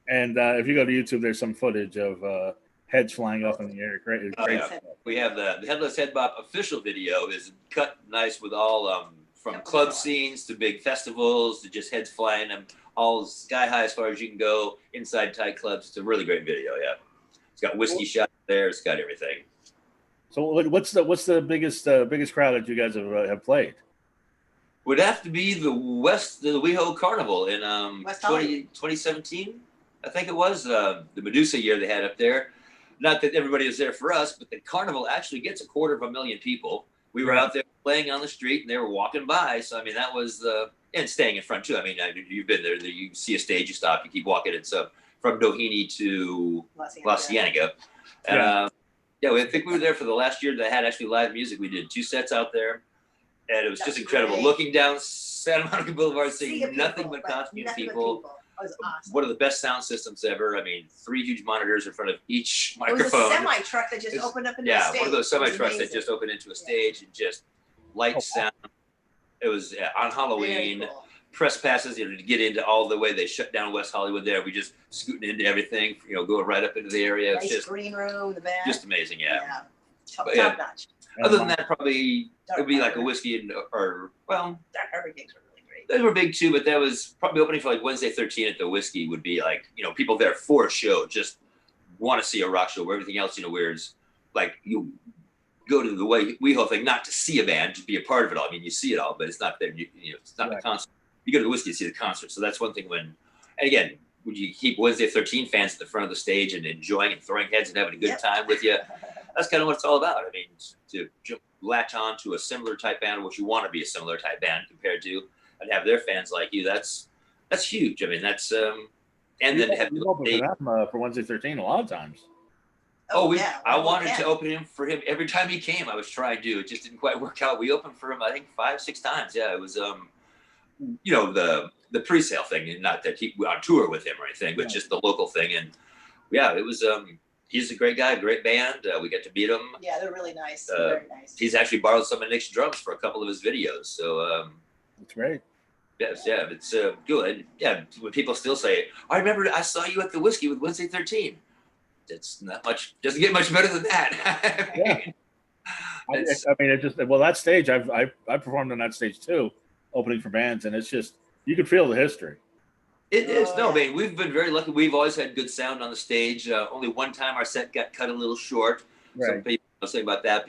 Speaker 1: And if you go to YouTube, there's some footage of heads flying up in the air. Great.
Speaker 2: We have the Headless Head Bop official video is cut nice with all from club scenes to big festivals to just heads flying them all sky high as far as you can go inside tight clubs. It's a really great video. Yeah, it's got whiskey shots there. It's got everything.
Speaker 1: So what's the biggest crowd that you guys have played?
Speaker 2: Would have to be the WeHo Carnival in 2017. I think it was the Medusa year they had up there. Not that everybody was there for us, but the carnival actually gets 250,000 people. We were out there playing on the street, and they were walking by. So I mean, that was and staying in front too. I mean, you've been there. You see a stage, you stop, you keep walking. It's from Doheny to La Cienega. And I think we were there for the last year that had actually live music. We did 2 sets out there, and it was just incredible. Great. Looking down Santa Monica Boulevard, seeing nothing but costume people.
Speaker 3: It was awesome.
Speaker 2: One of the best sound systems ever. I mean, 3 huge monitors in front of each microphone.
Speaker 3: It was a semi truck that just opened up into a stage.
Speaker 2: Yeah, one of those semi trucks that just opened into a stage and just light sound. It was on Halloween. Cool. Press passes, to get into all the way they shut down West Hollywood there. We just scooting into everything, going right up into the area.
Speaker 3: Nice, it's just green room, the band.
Speaker 2: Just amazing, yeah.
Speaker 3: Top notch.
Speaker 2: Other than that, probably it would be like a whiskey
Speaker 3: Dark Harbor gigs were really great.
Speaker 2: They were big too, but that was probably opening for like Wednesday 13 at the Whiskey would be like, people there for a show, just want to see a rock show where everything else, where it's like you go to the WeHo thing, not to see a band, just be a part of it all. I mean, you see it all, but it's not there. It's not the concert. You go to the Whiskey to see the concert. So that's one thing and again, would you keep Wednesday 13 fans at the front of the stage and enjoying and throwing heads and having a good time with you? That's kind of what it's all about. I mean, to latch on to a similar type band, which you want to be a similar type band compared to, and have their fans like you, that's huge. I mean, that's and then have
Speaker 1: for Wednesday 13 a lot of times.
Speaker 2: I wanted to open him for him every time he came. I was trying to. It just didn't quite work out. We opened for him, I think 5-6 times. Yeah, it was the pre-sale thing, and not that he on tour with him or anything, but just the local thing. And it was he's a great guy, great band. We got to meet him.
Speaker 3: Yeah, they're really nice. Very nice.
Speaker 2: He's actually borrowed some of Nick's drums for a couple of his videos. So
Speaker 1: that's great.
Speaker 2: Yes, it's good. Yeah, when people still say, I remember I saw you at the Whiskey with Wednesday 13. It's not much. Doesn't get much better than that. That
Speaker 1: stage I performed on that stage too, opening for bands, and it's just you can feel the history.
Speaker 2: It is. No, I mean, we've been very lucky. We've always had good sound on the stage. Only one time our set got cut a little short.
Speaker 1: Right.
Speaker 2: Some people say about that,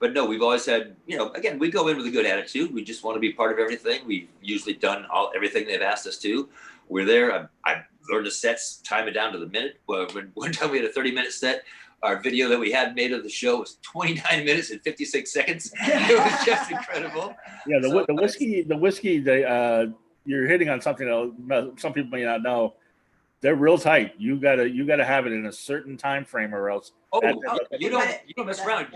Speaker 2: but no, we've always had, again, we go in with a good attitude. We just want to be part of everything. We've usually done everything they've asked us to. We're there. I learned the sets, time it down to the minute. One time we had a 30-minute set. Our video that we had made of the show was 29 minutes and 56 seconds. It was just incredible.
Speaker 1: Yeah, the whiskey, you're hitting on something that some people may not know. They're real tight. You gotta have it in a certain time frame, or else.
Speaker 2: You don't mess around.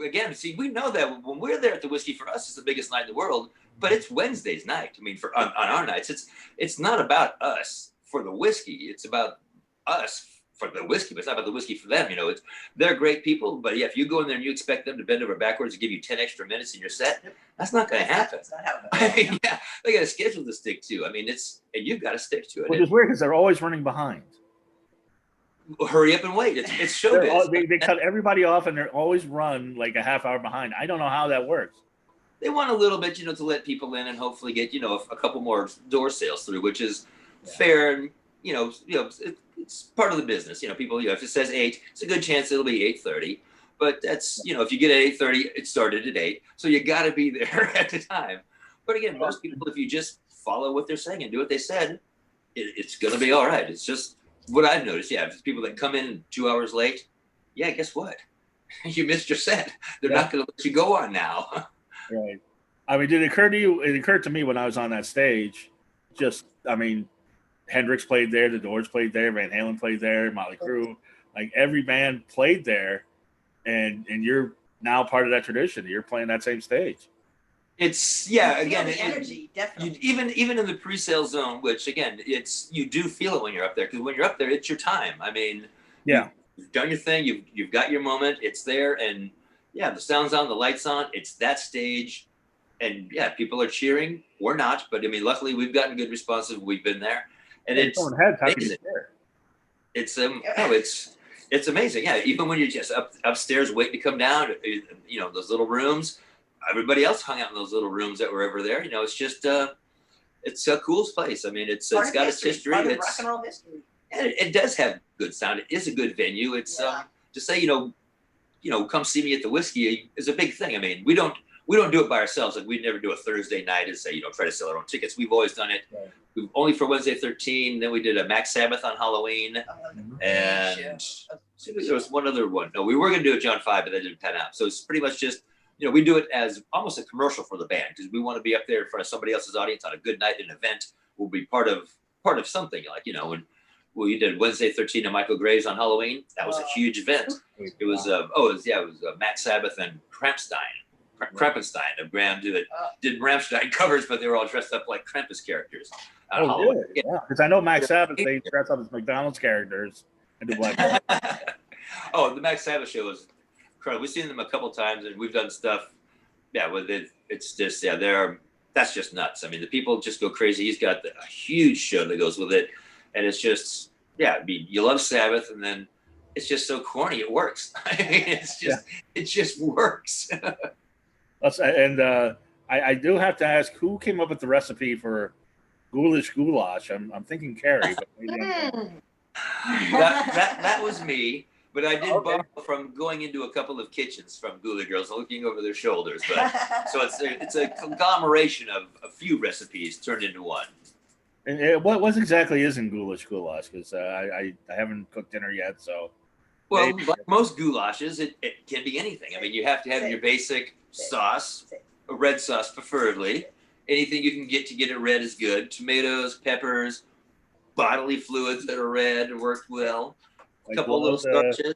Speaker 2: Again, see, we know that when we're there at the whiskey, for us, it's the biggest night in the world. But it's Wednesday's night. I mean, on our nights, it's not about us for the whiskey. It's about us for the whiskey, but it's not about the whiskey for them. You know, they're great people, but yeah, if you go in there and you expect them to bend over backwards and give you 10 extra minutes in your set, that's not going to happen.
Speaker 3: That's not how
Speaker 2: I mean, yeah, they got a schedule to stick to. I mean, and you've got to stick to it.
Speaker 1: Which is weird because they're always running behind.
Speaker 2: Hurry up and wait. It's showbiz.
Speaker 1: They cut everybody off and they're always run like a half hour behind. I don't know how that works.
Speaker 2: They want a little bit, to let people in and hopefully get, a couple more door sales through, which is fair. And, it's part of the business. People, if it says 8, it's a good chance it'll be 8:30. But that's, if you get at 8:30, it started at 8. So you got to be there at the time. But again, most people, if you just follow what they're saying and do what they said, it's going to be all right. It's just what I've noticed. Yeah, if people that come in 2 hours late, yeah, guess what? You missed your set. They're not going to let you go on now.
Speaker 1: Right. I mean, did it occur to you? It occurred to me when I was on that stage. Hendrix played there, the Doors played there, Van Halen played there, Motley Crue, like every band played there, and you're now part of that tradition. You're playing that same stage.
Speaker 2: It's again,
Speaker 3: the energy definitely.
Speaker 2: Even in the pre-sale zone, which again, you do feel it when you're up there, because when you're up there, it's your time. I mean, you've done your thing, you've got your moment, it's there, and the sound's on, the lights on, it's that stage, and people are cheering. We're not, but I mean, luckily we've gotten good responses. We've been there. And it's amazing. Yeah, even when you're just upstairs waiting to come down, those little rooms, everybody else hung out in those little rooms that were over there. It's just it's a cool place. I mean, it's got its history.
Speaker 3: Part of rock and roll history.
Speaker 2: And it does have good sound. It is a good venue. It's to say come see me at the whiskey is a big thing. I mean, we don't do it by ourselves. Like we'd never do a Thursday night and say, try to sell our own tickets. We've always done it. Right. We've only for Wednesday 13. Then we did a Max Sabbath on Halloween. And there was one other one. No, we were going to do a John 5, but that didn't pan out. So it's pretty much just, we do it as almost a commercial for the band because we want to be up there in front of somebody else's audience on a good night, an event. We'll be part of something when we did Wednesday 13 and Michael Graves on Halloween. That was a huge event. It was Max Sabbath and Frankenstein of Graham did Rammstein covers, but they were all dressed up like Krampus characters.
Speaker 1: Good. Yeah, because I know Max Sabbath, they dress up as McDonald's characters and do black.
Speaker 2: The Max Sabbath show is incredible. We've seen them a couple times, and we've done stuff. Yeah, with it, it's just that's just nuts. I mean, the people just go crazy. He's got a huge show that goes with it, and it's just I mean, you love Sabbath, and then it's just so corny. It works. I mean, it just works.
Speaker 1: I do have to ask, who came up with the recipe for ghoulish goulash? I'm thinking Carrie, but maybe
Speaker 2: that was me. But I did borrow from going into a couple of kitchens from Ghoulie Girls, looking over their shoulders. But so it's a conglomeration of a few recipes turned into one.
Speaker 1: And what exactly is in ghoulish goulash? Because I haven't cooked dinner yet, so.
Speaker 2: Well, like most goulashes, it can be anything. I mean, you have to have your basic sauce, a red sauce preferably. Anything you can get to get it red is good. Tomatoes, peppers, bodily fluids that are red work well. A couple of little starches.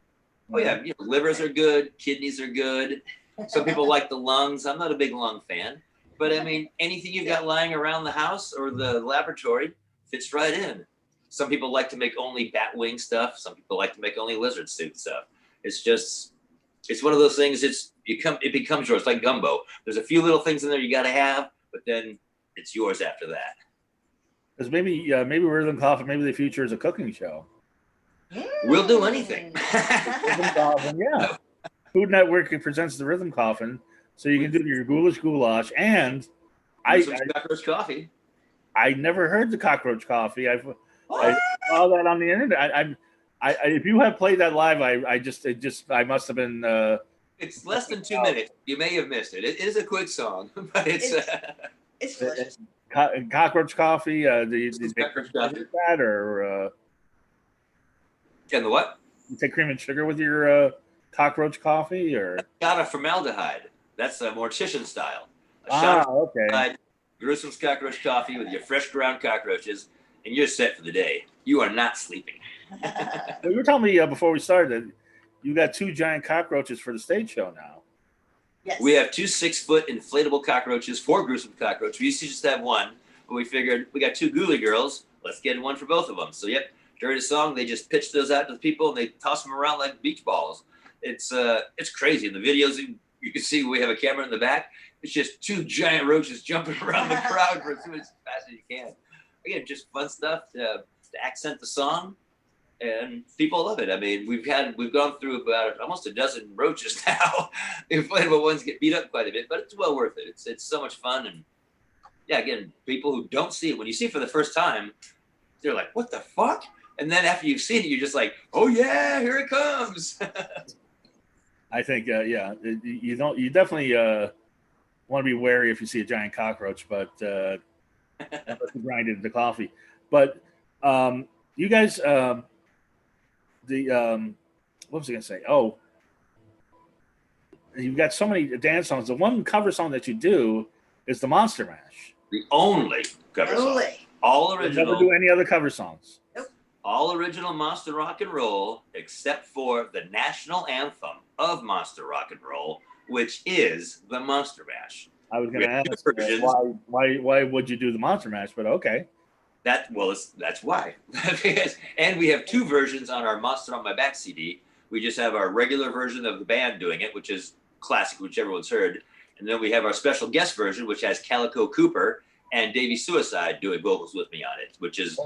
Speaker 2: Livers are good. Kidneys are good. Some people like the lungs. I'm not a big lung fan. But, I mean, anything you've got lying around the house or the laboratory fits right in. Some people like to make only bat wing stuff. Some people like to make only lizard suit stuff. It's one of those things. It becomes yours, like gumbo. There's a few little things in there you got to have, but then it's yours after that.
Speaker 1: Because maybe Rhythm Coffin, maybe the future is a cooking show.
Speaker 2: We'll do anything.
Speaker 1: Rhythm Coffin, yeah. Food Network presents the Rhythm Coffin, so you can do your ghoulish goulash and
Speaker 2: Cockroach Coffee.
Speaker 1: I never heard the Cockroach Coffee. I saw that on the internet. If you have played that live, I must have been.
Speaker 2: It's less than 2 minutes. You may have missed it. It is a quick song, but
Speaker 3: it's delicious.
Speaker 1: Cockroach Coffee. The
Speaker 2: Cockroach Coffee.
Speaker 1: That or
Speaker 2: and the what?
Speaker 1: You take cream and sugar with your cockroach coffee, or
Speaker 2: shot of formaldehyde. That's a mortician style. A
Speaker 1: okay.
Speaker 2: shot of formaldehyde, Gruesome's cockroach coffee with your fresh ground cockroaches, and you're set for the day. You are not sleeping.
Speaker 1: Well, you were telling me before we started that you got 2 giant cockroaches for the stage show now.
Speaker 3: Yes.
Speaker 2: We have 2 6-foot inflatable cockroaches for Gruesome Cockroach. We used to just have one, but we figured we got 2 ghoulie girls. Let's get one for both of them. So, yep, during the song, they just pitch those out to the people, and they toss them around like beach balls. It's crazy. In the videos, you can see we have a camera in the back. It's just 2 giant roaches jumping around the crowd for as fast as you can. Again, just fun stuff to accent the song, and people love it. I mean, we've gone through about almost a dozen roaches now. Inflatable ones get beat up quite a bit, but it's well worth it. It's so much fun, and yeah, again, people who don't see it, when you see it for the first time, they're like, "What the fuck?" And then after you've seen it, you're just like, "Oh yeah, here it comes."
Speaker 1: I think, you definitely want to be wary if you see a giant cockroach, but grind it into coffee. But you guys, what was I gonna say? Oh, you've got so many dance songs. The one cover song that you do is the Monster Mash.
Speaker 2: The only cover song. All original.
Speaker 1: Never do any other cover songs.
Speaker 3: Nope.
Speaker 2: All original Monster Rock and Roll, except for the national anthem of Monster Rock and Roll, which is the Monster Mash.
Speaker 1: I was going to ask why would you do the Monster Mash, but okay.
Speaker 2: That's why. And we have 2 versions on our Monster on My Back CD. We just have our regular version of the band doing it, which is classic, which everyone's heard. And then we have our special guest version, which has Calico Cooper and Davey Suicide doing vocals with me on it, which is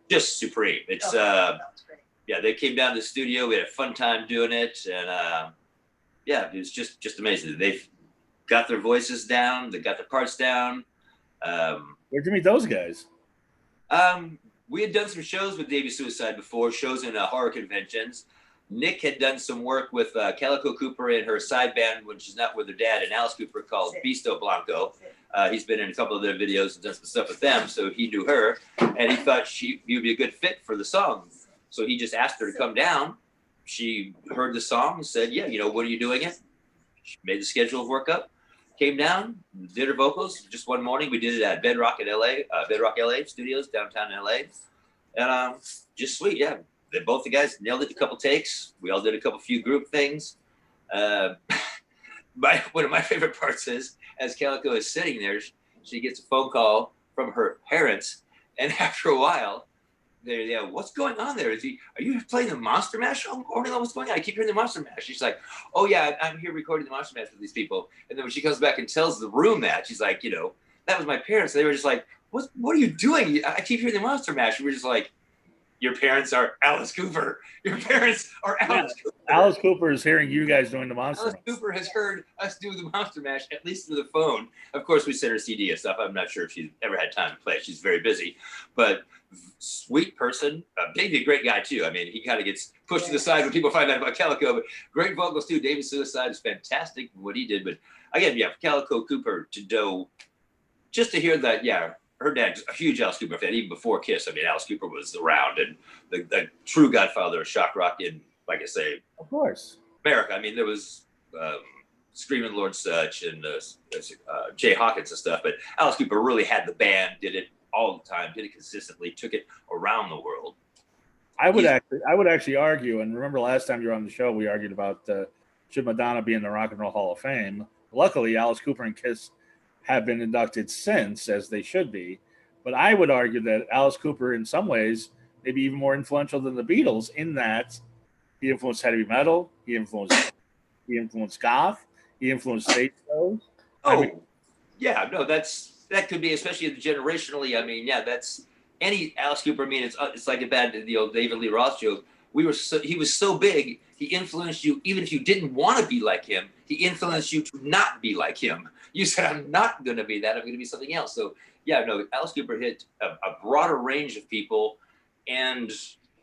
Speaker 2: just supreme. It's they came down to the studio. We had a fun time doing it, and it was just amazing. They've got their voices down. They got their parts down.
Speaker 1: Where'd you meet those guys?
Speaker 2: We had done some shows with Davey Suicide before, shows in horror conventions. Nick had done some work with Calico Cooper and her side band when she's not with her dad and Alice Cooper called Bisto Blanco. He's been in a couple of their videos and done some stuff with them, so he knew her, and he thought she would be a good fit for the song. So he just asked her to come down. She heard the song and said, "Yeah, when are you doing it?" She made the schedule of work up, came down, did her vocals. Just one morning, we did it at Bedrock LA Studios, downtown LA, and just sweet, yeah. Both the guys nailed it a couple takes. We all did a few group things. One of my favorite parts is, as Calico is sitting there, she gets a phone call from her parents, and after a while, they're, "What's going on there? Are you playing the Monster Mash? I don't know what's going on. I keep hearing the Monster Mash." She's like, "Oh yeah, I'm here recording the Monster Mash with these people." And then when she comes back and tells the room that, she's like, "That was my parents." They were just like, "What are you doing? I keep hearing the Monster Mash." And we're just like, "Your parents are Alice Cooper. Your parents are Alice Cooper."
Speaker 1: Alice Cooper is hearing you guys doing the Monster Mash.
Speaker 2: Alice Cooper has heard us do the Monster Mash, at least through the phone. Of course, we sent her CD and stuff. I'm not sure if she's ever had time to play. She's very busy. But sweet person. Davey, a great guy, too. I mean, he kind of gets pushed to the side when people find out about Calico. But great vocals, too. Davey Suicide is fantastic in what he did. But again, Calico Cooper just to hear that, her dad's a huge Alice Cooper fan, even before Kiss. I mean, Alice Cooper was around, and the true godfather of shock rock in, like I say,
Speaker 1: of course,
Speaker 2: America. I mean, there was Screaming Lord Sutch and Jay Hawkins and stuff, but Alice Cooper really had the band, did it all the time, did it consistently, took it around the world.
Speaker 1: I would actually argue, and remember last time you were on the show, we argued about should Madonna be in the Rock and Roll Hall of Fame. Luckily, Alice Cooper and Kiss have been inducted since, as they should be. But I would argue that Alice Cooper, in some ways, maybe even more influential than the Beatles, in that he influenced heavy metal, he influenced goth, he influenced stage shows.
Speaker 2: That could be, especially generationally. I mean, that's any Alice Cooper. I mean, it's like a bad the old David Lee Roth joke. He was so big, he influenced you even if you didn't want to be like him. He influenced you to not be like him. You said, "I'm not going to be that. I'm going to be something else." So, Alice Cooper hit a broader range of people. And,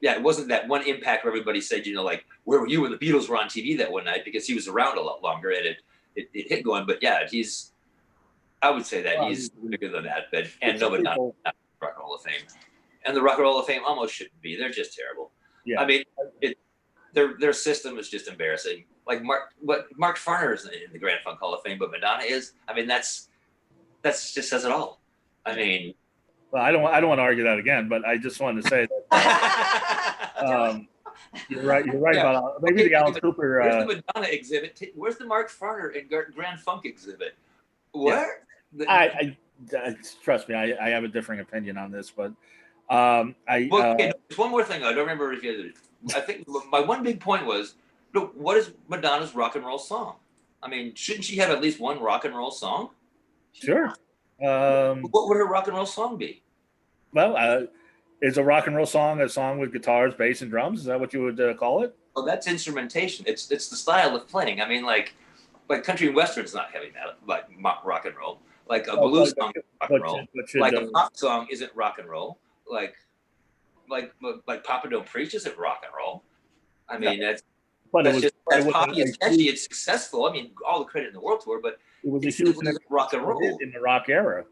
Speaker 2: it wasn't that one impact where everybody said, like, "Where were you when the Beatles were on TV that one night?" Because he was around a lot longer and it hit going. But, I would say that he's bigger than that. But nobody not Rock and Roll of Fame. And the Rock and Roll of Fame almost shouldn't be. They're just terrible. Yeah. I mean, their system is just embarrassing. Like Mark Farner is in the Grand Funk Hall of Fame, but Madonna is. I mean, that's just says it all. I mean,
Speaker 1: well, I don't want to argue that again, but I just wanted to say that you're right. You're right about maybe the Alice Cooper.
Speaker 2: Where's the Madonna exhibit? Where's the Mark Farner and Grand Funk exhibit? Where?
Speaker 1: Yeah. I trust me. I have a differing opinion on this, but there's
Speaker 2: one more thing. I don't remember if you. I think my one big point was, look, what is Madonna's rock and roll song? I mean, shouldn't she have at least one rock and roll song?
Speaker 1: Sure.
Speaker 2: What would her rock and roll song be?
Speaker 1: Well, is a rock and roll song a song with guitars, bass, and drums? Is that what you would call it?
Speaker 2: Well, that's instrumentation. It's the style of playing. I mean, like country and western's not heavy metal, like rock and roll. Like a blues song is rock and roll. Like a pop song isn't rock and roll. Like Papa Don't Preach isn't rock and roll. I mean, that's poppy, it's catchy, it's successful. I mean, all the credit in the world to her, but
Speaker 1: it was a huge
Speaker 2: rock and roll
Speaker 1: in the rock era.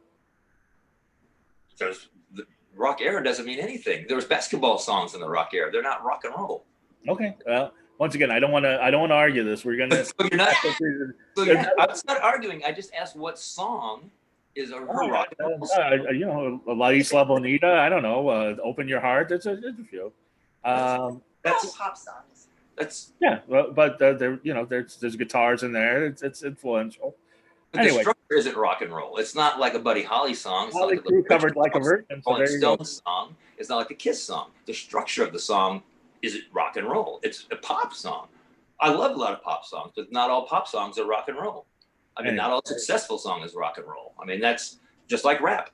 Speaker 2: The rock era doesn't mean anything. There was basketball songs in the rock era. They're not rock and roll.
Speaker 1: Okay. Well, once again, I don't want to argue this. We're gonna.
Speaker 2: So you're not. I'm not arguing. I just asked what song is a rock and roll song.
Speaker 1: You know, La Isla Bonita. I don't know. Open Your Heart. It's a few.
Speaker 3: That's pop songs.
Speaker 2: That's
Speaker 1: but there's guitars in there. It's influential.
Speaker 2: But anyway, the structure isn't rock and roll. It's not like a Buddy Holly song. It's
Speaker 1: Holly
Speaker 2: not like
Speaker 1: covered like a version.
Speaker 2: Rolling Stones song. It's not like a Kiss song. The structure of the song isn't rock and roll. It's a pop song. I love a lot of pop songs, but not all pop songs are rock and roll. I mean, not all successful song is rock and roll. I mean, that's just like rap.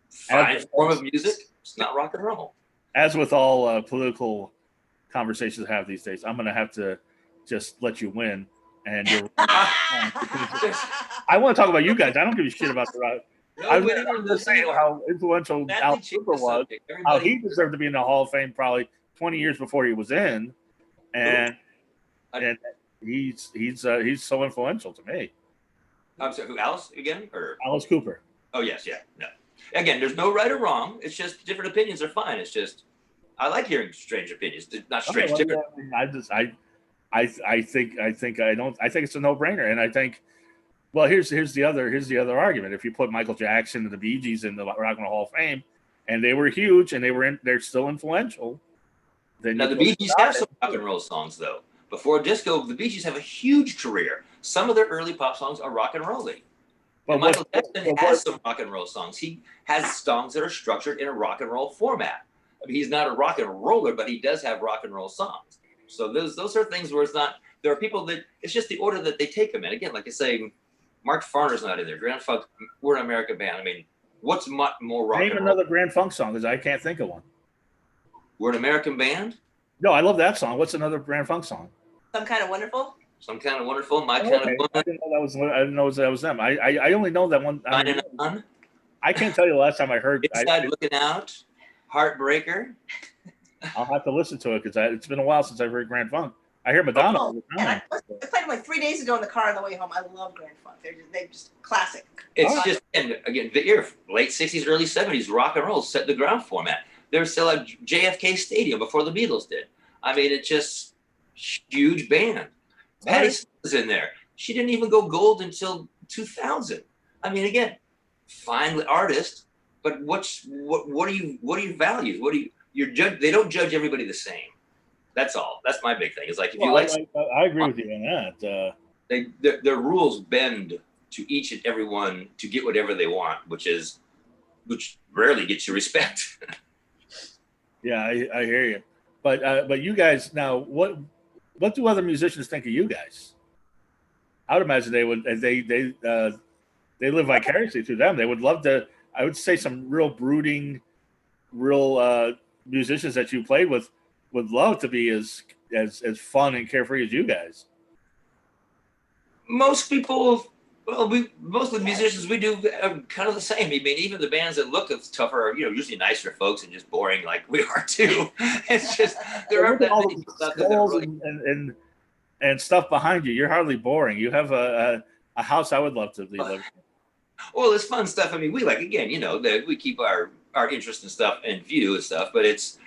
Speaker 2: Fine form of music. It's not rock and roll.
Speaker 1: As with all political conversations I have these days, I'm going to have to just let you win. And you're I want to talk about you guys. I don't give a shit about the rock. I'm just saying how influential Alice Cooper was. How he deserved to be in the Hall of Fame probably 20 years before he was in, and he's so influential to me.
Speaker 2: I'm sorry, who, Alice again, or
Speaker 1: Alice Cooper?
Speaker 2: Oh yes, yeah, no. Again, there's no right or wrong. It's just different opinions are fine. It's just I like hearing strange opinions. Not strange, different.
Speaker 1: I think it's a no-brainer, and I think. Well, here's the other argument. If you put Michael Jackson and the Bee Gees in the Rock and Roll Hall of Fame, and they were huge, and they're still influential. Then
Speaker 2: now the Bee Gees have some rock and roll songs though. Before disco, the Bee Gees have a huge career. Some of their early pop songs are rock and rolling. And Michael Jackson has some rock and roll songs. He has songs that are structured in a rock and roll format. I mean, he's not a rock and roller, but he does have rock and roll songs. So those are things where it's not. There are people that it's just the order that they take them in. Again, like I say. Mark Farner's not in there. Grand Funk, we're an American band. I mean, what's more rock and roll?
Speaker 1: Name another Grand Funk song, because I can't think of one.
Speaker 2: We're an American band?
Speaker 1: No, I love that song. What's another Grand Funk song?
Speaker 3: Some Kind of Wonderful?
Speaker 2: Some Kind of Wonderful, My Kind of Woman.
Speaker 1: I didn't know that was them. I only know that one. I can't tell you the last time I heard.
Speaker 2: Inside Looking Out, Heartbreaker.
Speaker 3: I'll
Speaker 1: have to listen to it, because it's been a while since I've heard Grand Funk. I hear Madonna all the time.
Speaker 3: I played them like 3 days ago in the car on the way home. I love Grand Funk. They're just classic.
Speaker 2: It's just, and again, the era, late 60s, early 70s, rock and roll set the ground format. They were still at JFK Stadium before the Beatles did. I mean, it's just huge band. Patti Smith was in there. She didn't even go gold until 2000. I mean, again, fine artist, but what do you value? They don't judge everybody the same. That's all. That's my big thing. It's like if you like,
Speaker 1: I agree with you on that.
Speaker 2: Their rules bend to each and every one to get whatever they want, which rarely gets you respect.
Speaker 1: Yeah, I hear you. But you guys now, what do other musicians think of you guys? I would imagine they would. They live vicariously through them. They would love to. I would say some real brooding, musicians that you played with would love to be as fun and carefree as you guys.
Speaker 2: Most people, most of the musicians we do are kind of the same. I mean, even the bands that look tougher are, usually nicer folks and just boring like we are too. It's just there aren't that many people out there that really...
Speaker 1: and stuff behind you. You're hardly boring. You have a house I would love to live in.
Speaker 2: Well, it's fun stuff. I mean, we like, again, that we keep our interest and stuff in view and stuff, but it's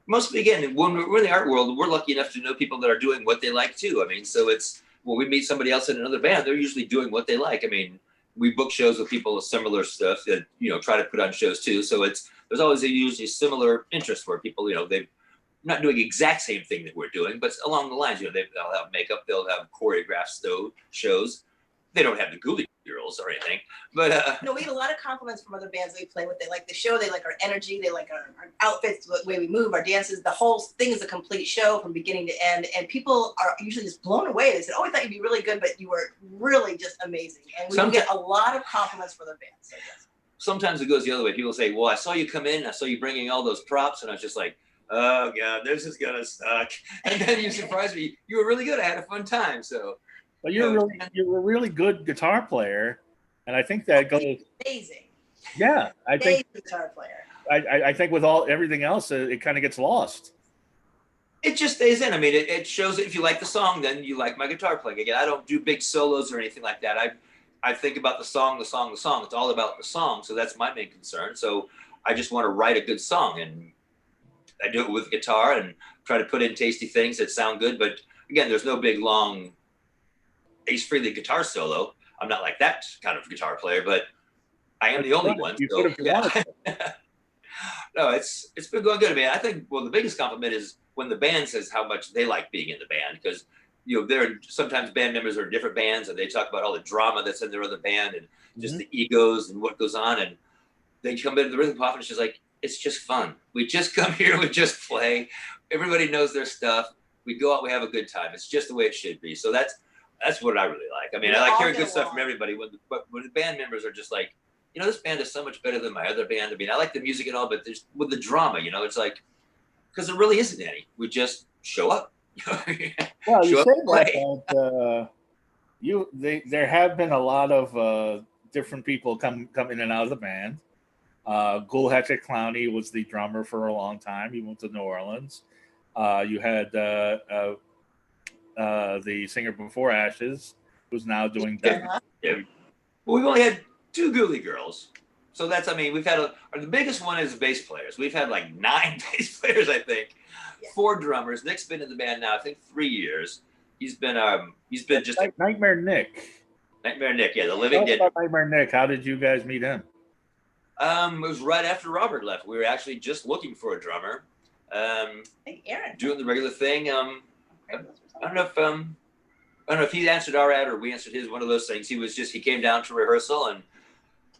Speaker 2: mostly, again, when we're in the art world, we're lucky enough to know people that are doing what they like too. I mean, so it's when we meet somebody else in another band, they're usually doing what they like. I mean, we book shows with people with similar stuff that, you know, try to put on shows too. So there's always usually similar interest where people, you know, they're not doing the exact same thing that we're doing, but along the lines, you know, they'll have makeup, they'll have choreographed shows. They don't have the Ghoulish girls or anything, but
Speaker 3: no, we get a lot of compliments from other bands we play with. They like the show, they like our energy, they like our outfits, the way we move, our dances. The whole thing is a complete show from beginning to end, and people are usually just blown away. They said, "Oh, I thought you'd be really good, but you were really just amazing." And we get a lot of compliments for the band. So yes.
Speaker 2: Sometimes it goes the other way. People say, "Well, I saw you come in, I saw you bringing all those props," and I was just like, "Oh God, this is gonna suck." And then you surprised me. You were really good. I had a fun time. So.
Speaker 1: But you're a really good guitar player, and I think that goes
Speaker 3: amazing.
Speaker 1: Yeah, I think
Speaker 3: guitar player.
Speaker 1: I think with everything else, it kind of gets lost.
Speaker 2: It just stays in. I mean, it shows that if you like the song, then you like my guitar playing. Again, I don't do big solos or anything like that. I think about the song. It's all about the song. So that's my main concern. So I just want to write a good song, and I do it with guitar and try to put in tasty things that sound good. But again, there's no big long Ace Frehley guitar solo. I'm not like that kind of guitar player, but I am the only one. So, yeah. No, it's been going good. I mean, I think, well, the biggest compliment is when the band says how much they like being in the band, because, you know, sometimes band members are in different bands and they talk about all the drama that's in their other band and just the egos and what goes on. And they come into the Rhythm Coffin, it's just like, it's just fun. We just come here, we just play. Everybody knows their stuff. We go out, we have a good time. It's just the way it should be. So that's what I really like. I mean, I like hearing good stuff from everybody. But when the band members are just like, you know, this band is so much better than my other band. I mean, I like the music and all, but there's with the drama, you know, it's like, because there really isn't any. We just show up.
Speaker 1: Well, you say that, there have been a lot of different people come in and out of the band. Goulash Clowney was the drummer for a long time. He went to New Orleans. You had the singer before Ashes, who's now doing that.
Speaker 2: Yeah. Well, we've only had 2 Ghoulish girls. So that's, I mean, we've had the biggest one is bass players. We've had like 9 bass players, I think. Yeah. 4 drummers. Nick's been in the band now, I think 3 years. He's been just
Speaker 1: Nightmare Nick.
Speaker 2: Nightmare Nick, yeah, the living dead.
Speaker 1: Nightmare Nick. How did you guys meet him?
Speaker 2: It was right after Robert left. We were actually just looking for a drummer.
Speaker 3: Aaron.
Speaker 2: Doing the regular thing. I don't know if he answered our ad or we answered his. One of those things. He came down to rehearsal and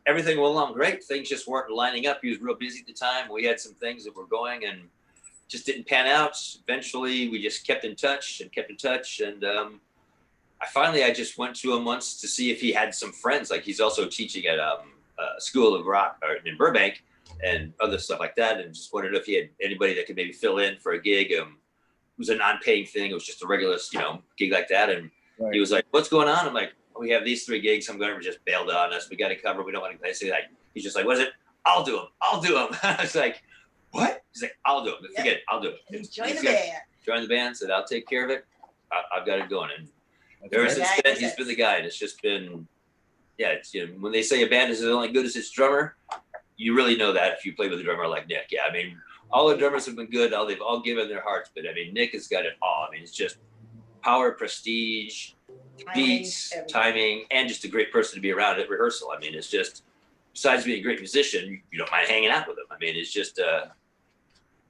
Speaker 2: everything went along great. Things just weren't lining up. He was real busy at the time. We had some things that were going and just didn't pan out. Eventually, we just kept in touch. And I just went to him once to see if he had some friends. Like he's also teaching at School of Rock in Burbank and other stuff like that. And just wondered if he had anybody that could maybe fill in for a gig. It was a non-paying thing. It was just a regular, gig like that. And He was like, "What's going on?" I'm like, "We have these 3 gigs. Some government just bailed on us. We got to cover. We don't want to play." So he's just like, "What is it? I'll do them. I'll do them." I was like, "What?" He's like, "I'll do them. Forget it. I'll do it."
Speaker 3: And he's joined the band.
Speaker 2: Joined the band. Said, "I'll take care of it. I've got it going." And ever since then, he's been the guy. And it's just been, it's when they say a band is only good as its drummer, you really know that if you play with a drummer like Nick. Yeah, I mean, all the drummers have been good. They've all given their hearts, but I mean, Nick has got it all. I mean, it's just power, prestige, beats, timing, and just a great person to be around at rehearsal. I mean, it's just, besides being a great musician, you don't mind hanging out with him. I mean, it's just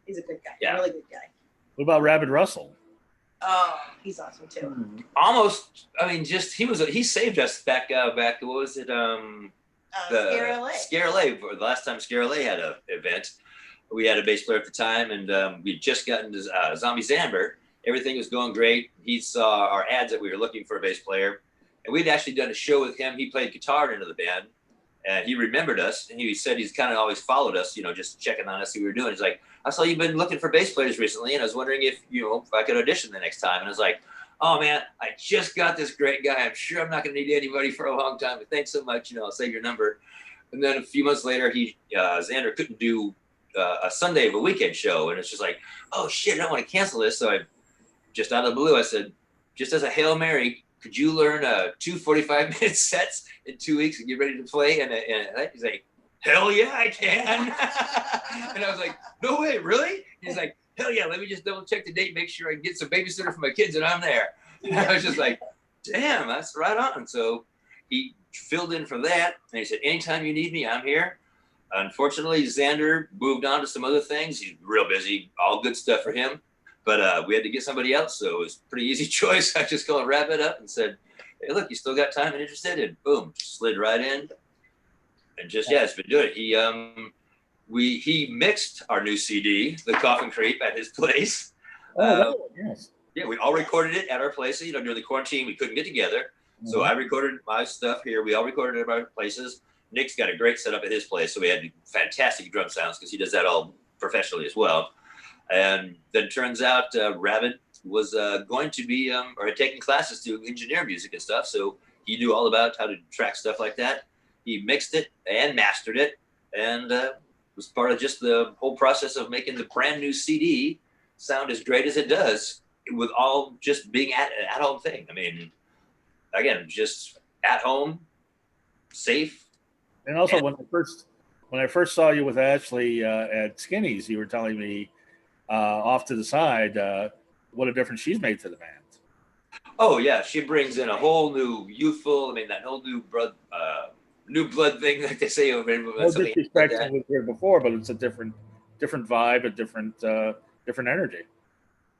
Speaker 3: he's a good guy.
Speaker 2: Yeah.
Speaker 3: Really good guy.
Speaker 1: What about Rabid Russell?
Speaker 3: Oh, he's awesome too.
Speaker 2: Almost, I mean, just he saved us back. What was it?
Speaker 3: Scarrie LA.
Speaker 2: Scarrie LA. The last time Scarrie LA had an event, we had a bass player at the time, and we'd just gotten to Zombie Zamber. Everything was going great. He saw our ads that we were looking for a bass player, and we'd actually done a show with him. He played guitar into the band, and he remembered us, and he said he's kind of always followed us, just checking on us, see what we were doing. He's like, "I saw you've been looking for bass players recently, and I was wondering if I could audition the next time." And I was like, "Oh man, I just got this great guy. I'm sure I'm not going to need anybody for a long time, but thanks so much. I'll save your number." And then a few months later, Xander couldn't do a Sunday of a weekend show, and it's just like, "Oh shit, I don't want to cancel this." So I, just out of the blue, I said, just as a Hail Mary, could you learn 2 45-minute sets in 2 weeks and get ready to play? And he's like, "Hell yeah, I can." And I was like, "No way, really?" He's like, "Hell me just double check the date, make sure I can get some babysitter for my kids and I'm there. And I was just like, damn, that's right on. So he filled in for that. And he said, anytime you need me, I'm here. Unfortunately, Xander moved on to some other things. He's real busy, all good stuff for him. But we had to get somebody else. So it was a pretty easy choice. I just called Rabbit up and said, hey, look, you still got time and interested? And boom, just slid right in. And just, yeah, it's been doing it. He mixed our new CD, The Coffin Creep, at his place.
Speaker 1: Yes.
Speaker 2: Yeah, we all recorded it at our place. You know, during the quarantine, we couldn't get together. So I recorded my stuff here. We all recorded it at our places. Nick's got a great setup at his place. So we had fantastic drum sounds because he does that all professionally as well. And then turns out Rabbit was going to be, or had taken classes to engineer music and stuff. So he knew all about how to track stuff like that. He mixed it and mastered it. And was part of just the whole process of making the brand new CD sound as great as it does, with all just being at home thing. I mean, again, just at home, safe.
Speaker 1: And also, when I first saw you with Ashley at Skinny's, you were telling me off to the side what a difference she's made to the band.
Speaker 2: Oh yeah, she brings in a whole new youthful. I mean, that whole new blood thing, like they say over.
Speaker 1: No disrespect to what we heard before, but it's a different vibe, a different energy.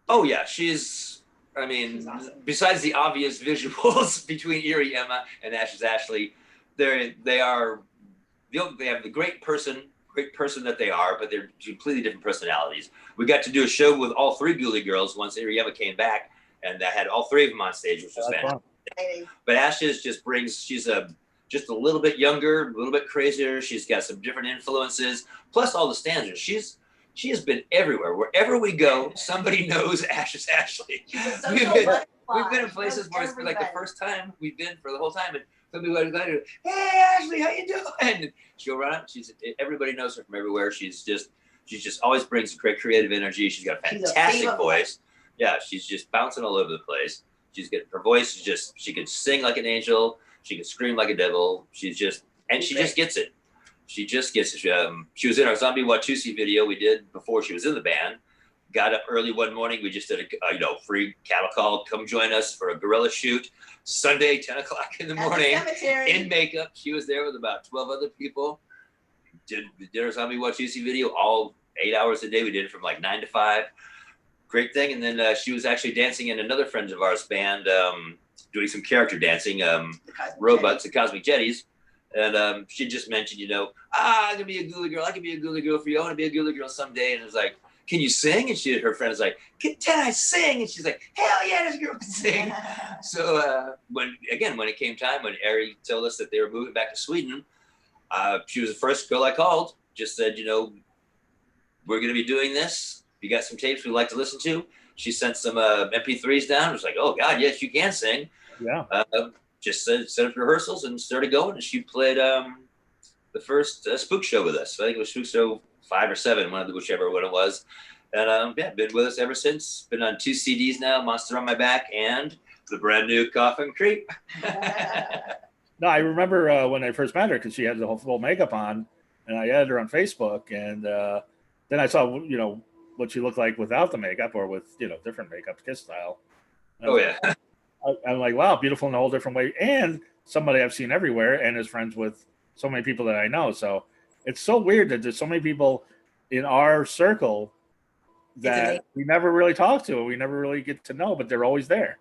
Speaker 2: Oh yeah, she's awesome. Besides the obvious visuals between Eerie Emma and Ashley, they have the great person that they are, but they're completely different personalities. We got to do a show with all three Ghoulish girls once Eerie Emma came back, and I had all three of them on stage, which was fantastic. But Ashley just brings, she's just a little bit younger, a little bit crazier. She's got some different influences, plus all the standards. She has been everywhere. Wherever we go, somebody knows Ashley. We've been in places where it's like the first time we've been for the whole time, and somebody was like, "Hey, Ashley, how you doing?" And she'll run up. Everybody knows her from everywhere. She's just always brings a great creative energy. She's got a fantastic voice. Yeah, she's just bouncing all over the place. She's got her voice. She can sing like an angel. She can scream like a devil. She just gets it. She just gets it. She was in our Zombie Watusi video we did before she was in the band. Got up early one morning. We just did a free cattle call. Come join us for a guerrilla shoot. Sunday, 10 o'clock in the morning, in makeup. She was there with about 12 other people. Did our Zombie Watusi video all 8 hours a day. We did it from like 9 to 5. Great thing. And then she was actually dancing in another friend of ours band, doing some character dancing, robots, the Cosmic Jetties. And she just mentioned, I can be a Ghoulish girl. I can be a Ghoulish girl for you. I want to be a Ghoulish girl someday. And it was like, can you sing? And her friend was like, can I sing? And she's like, hell yeah, this girl can sing. So when it came time, when Ari told us that they were moving back to Sweden, she was the first girl I called. Just said, we're going to be doing this. You got some tapes we'd like to listen to? She sent some MP3s down. It was like, oh God, yes, you can sing.
Speaker 1: Yeah.
Speaker 2: Just set up rehearsals and started going. And she played the first Spook Show with us. I think it was Spook Show 5 or 7, whichever one it was. And been with us ever since. Been on 2 CDs now, Monster on My Back and the brand new Coffin Creep.
Speaker 1: No, I remember when I first met her because she had the whole full makeup on, and I added her on Facebook, and then I saw what she looked like without the makeup or with different makeup, Kiss style.
Speaker 2: Oh yeah.
Speaker 1: I'm like, wow, beautiful in a whole different way, and somebody I've seen everywhere, and is friends with so many people that I know. So it's so weird that there's so many people in our circle that we never really talk to, and we never really get to know, but they're always there.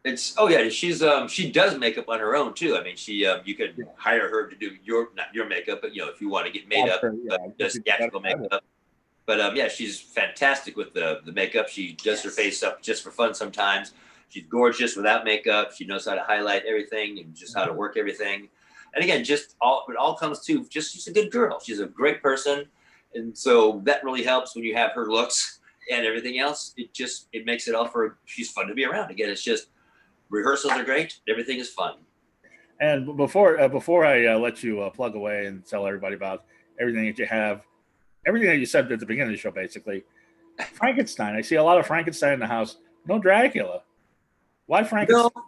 Speaker 2: She's she does makeup on her own too. I mean, you could hire her to do not your makeup, but if you want to get made up, just theatrical makeup. But she's fantastic with the makeup. She does her face up just for fun sometimes. She's gorgeous without makeup. She knows how to highlight everything and just how to work everything. And again, it all comes to she's a good girl. She's a great person. And so that really helps when you have her looks and everything else. It makes it all she's fun to be around. Again, it's just rehearsals are great. Everything is fun.
Speaker 1: And before I let you plug away and tell everybody about everything that you have, everything that you said at the beginning of the show, basically, Frankenstein. I see a lot of Frankenstein in the house. No Dracula. Why Frankenstein?
Speaker 2: No,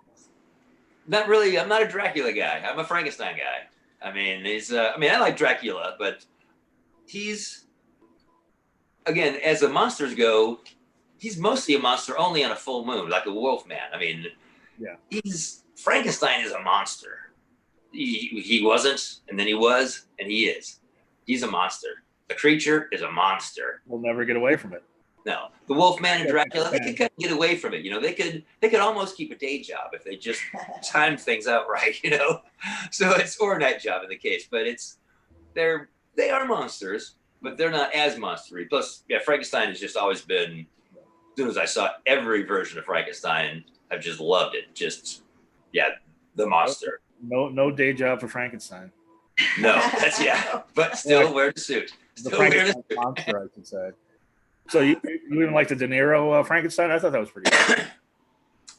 Speaker 2: not really. I'm not a Dracula guy. I'm a Frankenstein guy. I mean, I like Dracula, but he's, again, as the monsters go, he's mostly a monster only on a full moon, like a wolf man. I mean,
Speaker 1: Yeah.
Speaker 2: Frankenstein is a monster. He wasn't, and then he was, and he is. He's a monster. The creature is a monster.
Speaker 1: We'll never get away from it.
Speaker 2: No, the Wolfman and Dracula, they could kind of get away from it. You know, they could almost keep a day job if they just timed things out right. You know, so it's or a night job in the case, but they are monsters, but they're not as monstery. Plus, yeah, Frankenstein has just always been. As soon as I saw every version of Frankenstein, I've just loved it. Just the monster.
Speaker 1: No day job for Frankenstein.
Speaker 2: No, that's but still wear the suit.
Speaker 1: The Frankenstein monster, I should say. So you even like the De Niro Frankenstein? I thought that was pretty good.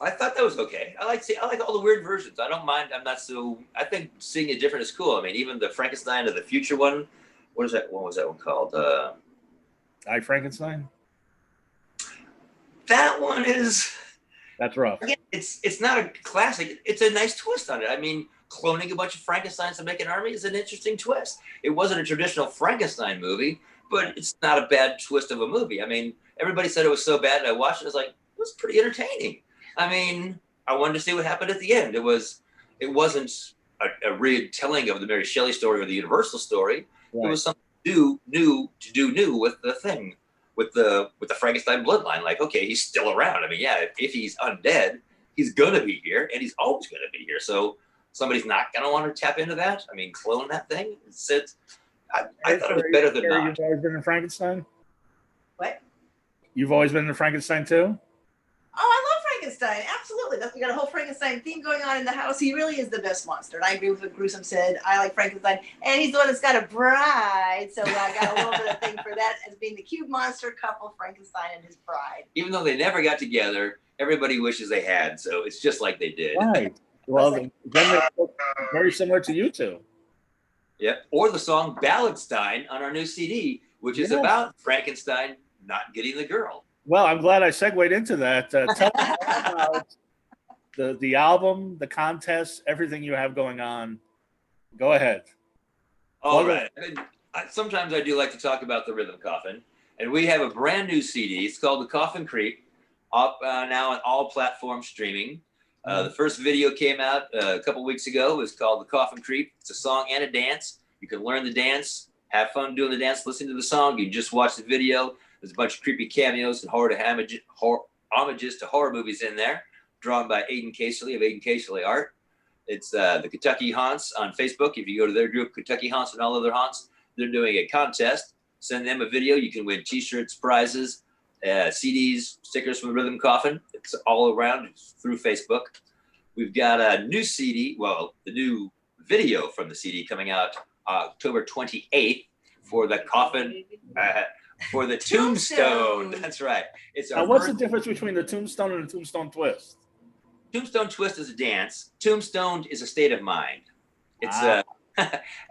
Speaker 2: I thought that was okay. I like all the weird versions. I don't mind. I'm not so. I think seeing it different is cool. I mean, even the Frankenstein of the future one. What is that? What was that one called?
Speaker 1: I Frankenstein.
Speaker 2: That one is.
Speaker 1: That's rough.
Speaker 2: Again, it's not a classic. It's a nice twist on it. I mean, cloning a bunch of Frankensteins to make an army is an interesting twist. It wasn't a traditional Frankenstein movie, but it's not a bad twist of a movie. I mean, everybody said it was so bad, and I watched it. I was like, it was pretty entertaining. I mean, I wanted to see what happened at the end. It wasn't a retelling of the Mary Shelley story or the Universal story. Right. It was something new with the thing, with the Frankenstein bloodline. Like, okay, he's still around. I mean, yeah, if he's undead, he's gonna be here, and he's always gonna be here. So somebody's not gonna want to tap into that. I mean, clone that thing. I thought it was better than
Speaker 1: Carrie,
Speaker 2: not.
Speaker 1: You've always been in Frankenstein?
Speaker 3: What?
Speaker 1: You've always been in Frankenstein too?
Speaker 3: Oh, I love Frankenstein. Absolutely. We got a whole Frankenstein theme going on in the house. He really is the best monster. And I agree with what Gruesome said. I like Frankenstein. And he's the one that's got a bride. So I got a little bit of thing for that as being the cube monster couple, Frankenstein and his bride.
Speaker 2: Even though they never got together, everybody wishes they had. So it's just like they did.
Speaker 1: Right. Well, then they're very similar to you two.
Speaker 2: Yeah. Or the song Balladstein on our new CD, which is about Frankenstein not getting the girl.
Speaker 1: Well, I'm glad I segued into that. Tell me about the album, the contest, everything you have going on. Go ahead.
Speaker 2: All right. Sometimes I do like to talk about the Rhythm Coffin, and we have a brand new CD. It's called the Coffin Creep, up now on all platforms streaming. The first video came out a couple weeks ago. It was called the Coffin Creep. It's a song and a dance. You can learn the dance, have fun doing the dance, listen to the song. You can just watch the video. There's a bunch of creepy cameos and homages to horror movies in there, drawn by Aiden Casely of Aiden Casely Art. It's the Kentucky Haunts on Facebook. If you go to their group, Kentucky Haunts and all other haunts, they're doing a contest. Send them a video. You can win T-shirts, prizes, CDs, stickers from Rhythm Coffin. It's all around through Facebook. We've got a new CD, well, the new video from the CD coming out October 28th for the Coffin, for the Tombstone. That's right. It's
Speaker 1: now, what's the difference between the Tombstone and the Tombstone Twist?
Speaker 2: Tombstone Twist is a dance. Tombstone is a state of mind. It's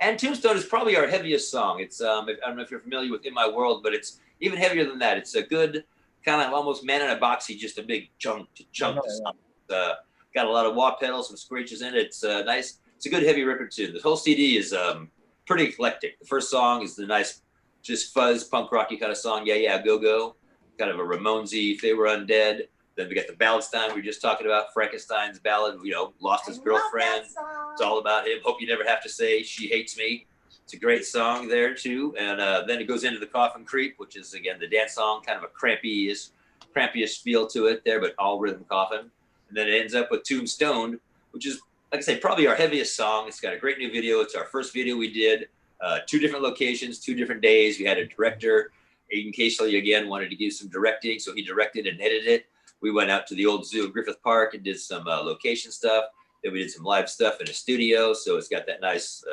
Speaker 2: and Tombstone is probably our heaviest song. It's I don't know if you're familiar with In My World, but it's even heavier than that. It's a good kind of almost man in a boxy, just a big chunk to song. Got a lot of wah pedals, some screeches in it. It's nice. It's a good heavy record too. The whole CD is pretty eclectic. The first song is the nice, just fuzz punk rocky kind of song. Yeah, yeah, go go. Kind of a Ramonesy. If They Were Undead. Then we got the Balladstein we were just talking about. Frankenstein's ballad. You know, lost his girlfriend. It's all about him. Hope you never have to say she hates me. It's a great song there too. And then it goes into the Coffin Creep, which is again the dance song, kind of a crampiest feel to it there, but all Rhythm Coffin. And then it ends up with Tombstone, which is, like I say, probably our heaviest song. It's got a great new video. It's our first video we did. 2 different locations, 2 different days. We had a director, Aiden Casely, again, wanted to give some directing, so he directed and edited it. We went out to the old zoo in Griffith Park and did some location stuff. Then we did some live stuff in a studio. So it's got that nice,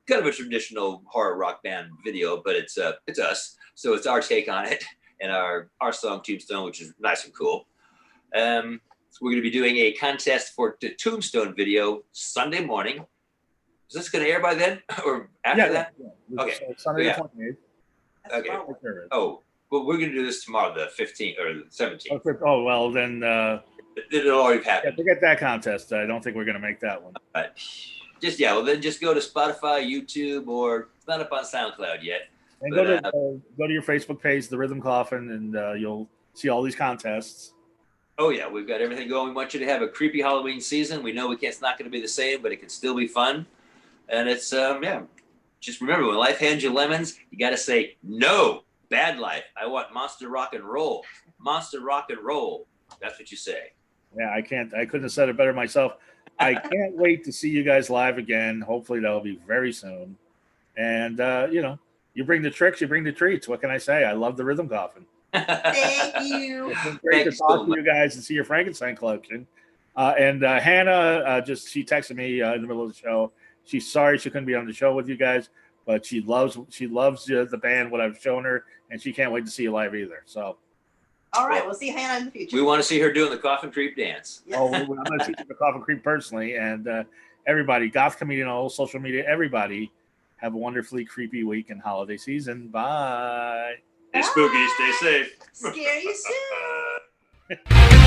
Speaker 2: kind of a traditional horror rock band video, but it's us. So it's our take on it and our song Tombstone, which is nice and cool. So we're going to be doing a contest for the Tombstone video Sunday morning. Is this going to air by then or after that? Yeah. Okay.
Speaker 1: So Sunday the 28th.
Speaker 2: Okay. Oh, well, we're going to do this tomorrow, the 15th or the 17th.
Speaker 1: Oh, well, then.
Speaker 2: It'll already happen.
Speaker 1: Yeah, forget that contest. I don't think we're going to make that one.
Speaker 2: Then just go to Spotify, YouTube, or it's not up on SoundCloud yet.
Speaker 1: And go to your Facebook page, The Rhythm Coffin, and you'll see all these contests.
Speaker 2: Oh yeah, we've got everything going. We want you to have a creepy Halloween season. We know it's not going to be the same, but it can still be fun. And it's just remember, when life hands you lemons, you got to say no. Bad life. I want monster rock and roll. Monster rock and roll. That's what you say.
Speaker 1: Yeah, I couldn't have said it better myself. I can't wait to see you guys live again. Hopefully that'll be very soon. And you bring the tricks, you bring the treats. What can I say? I love the Rhythm Coffin.
Speaker 3: Thank you.
Speaker 1: It's been great to talk to you guys and see your Frankenstein collection. And Hannah she texted me in the middle of the show. She's sorry she couldn't be on the show with you guys, but she loves the band, what I've shown her, and she can't wait to see you live either. So,
Speaker 3: all right, we'll see Hannah in the future.
Speaker 2: We want to see her doing the Coffin Creep dance.
Speaker 3: Yes.
Speaker 1: I'm going to teach her the Coffin Creep personally, and everybody, Goth Comedian, all social media, everybody, have a wonderfully creepy week and holiday season. Bye.
Speaker 2: Stay spooky, stay safe.
Speaker 3: Scare you soon.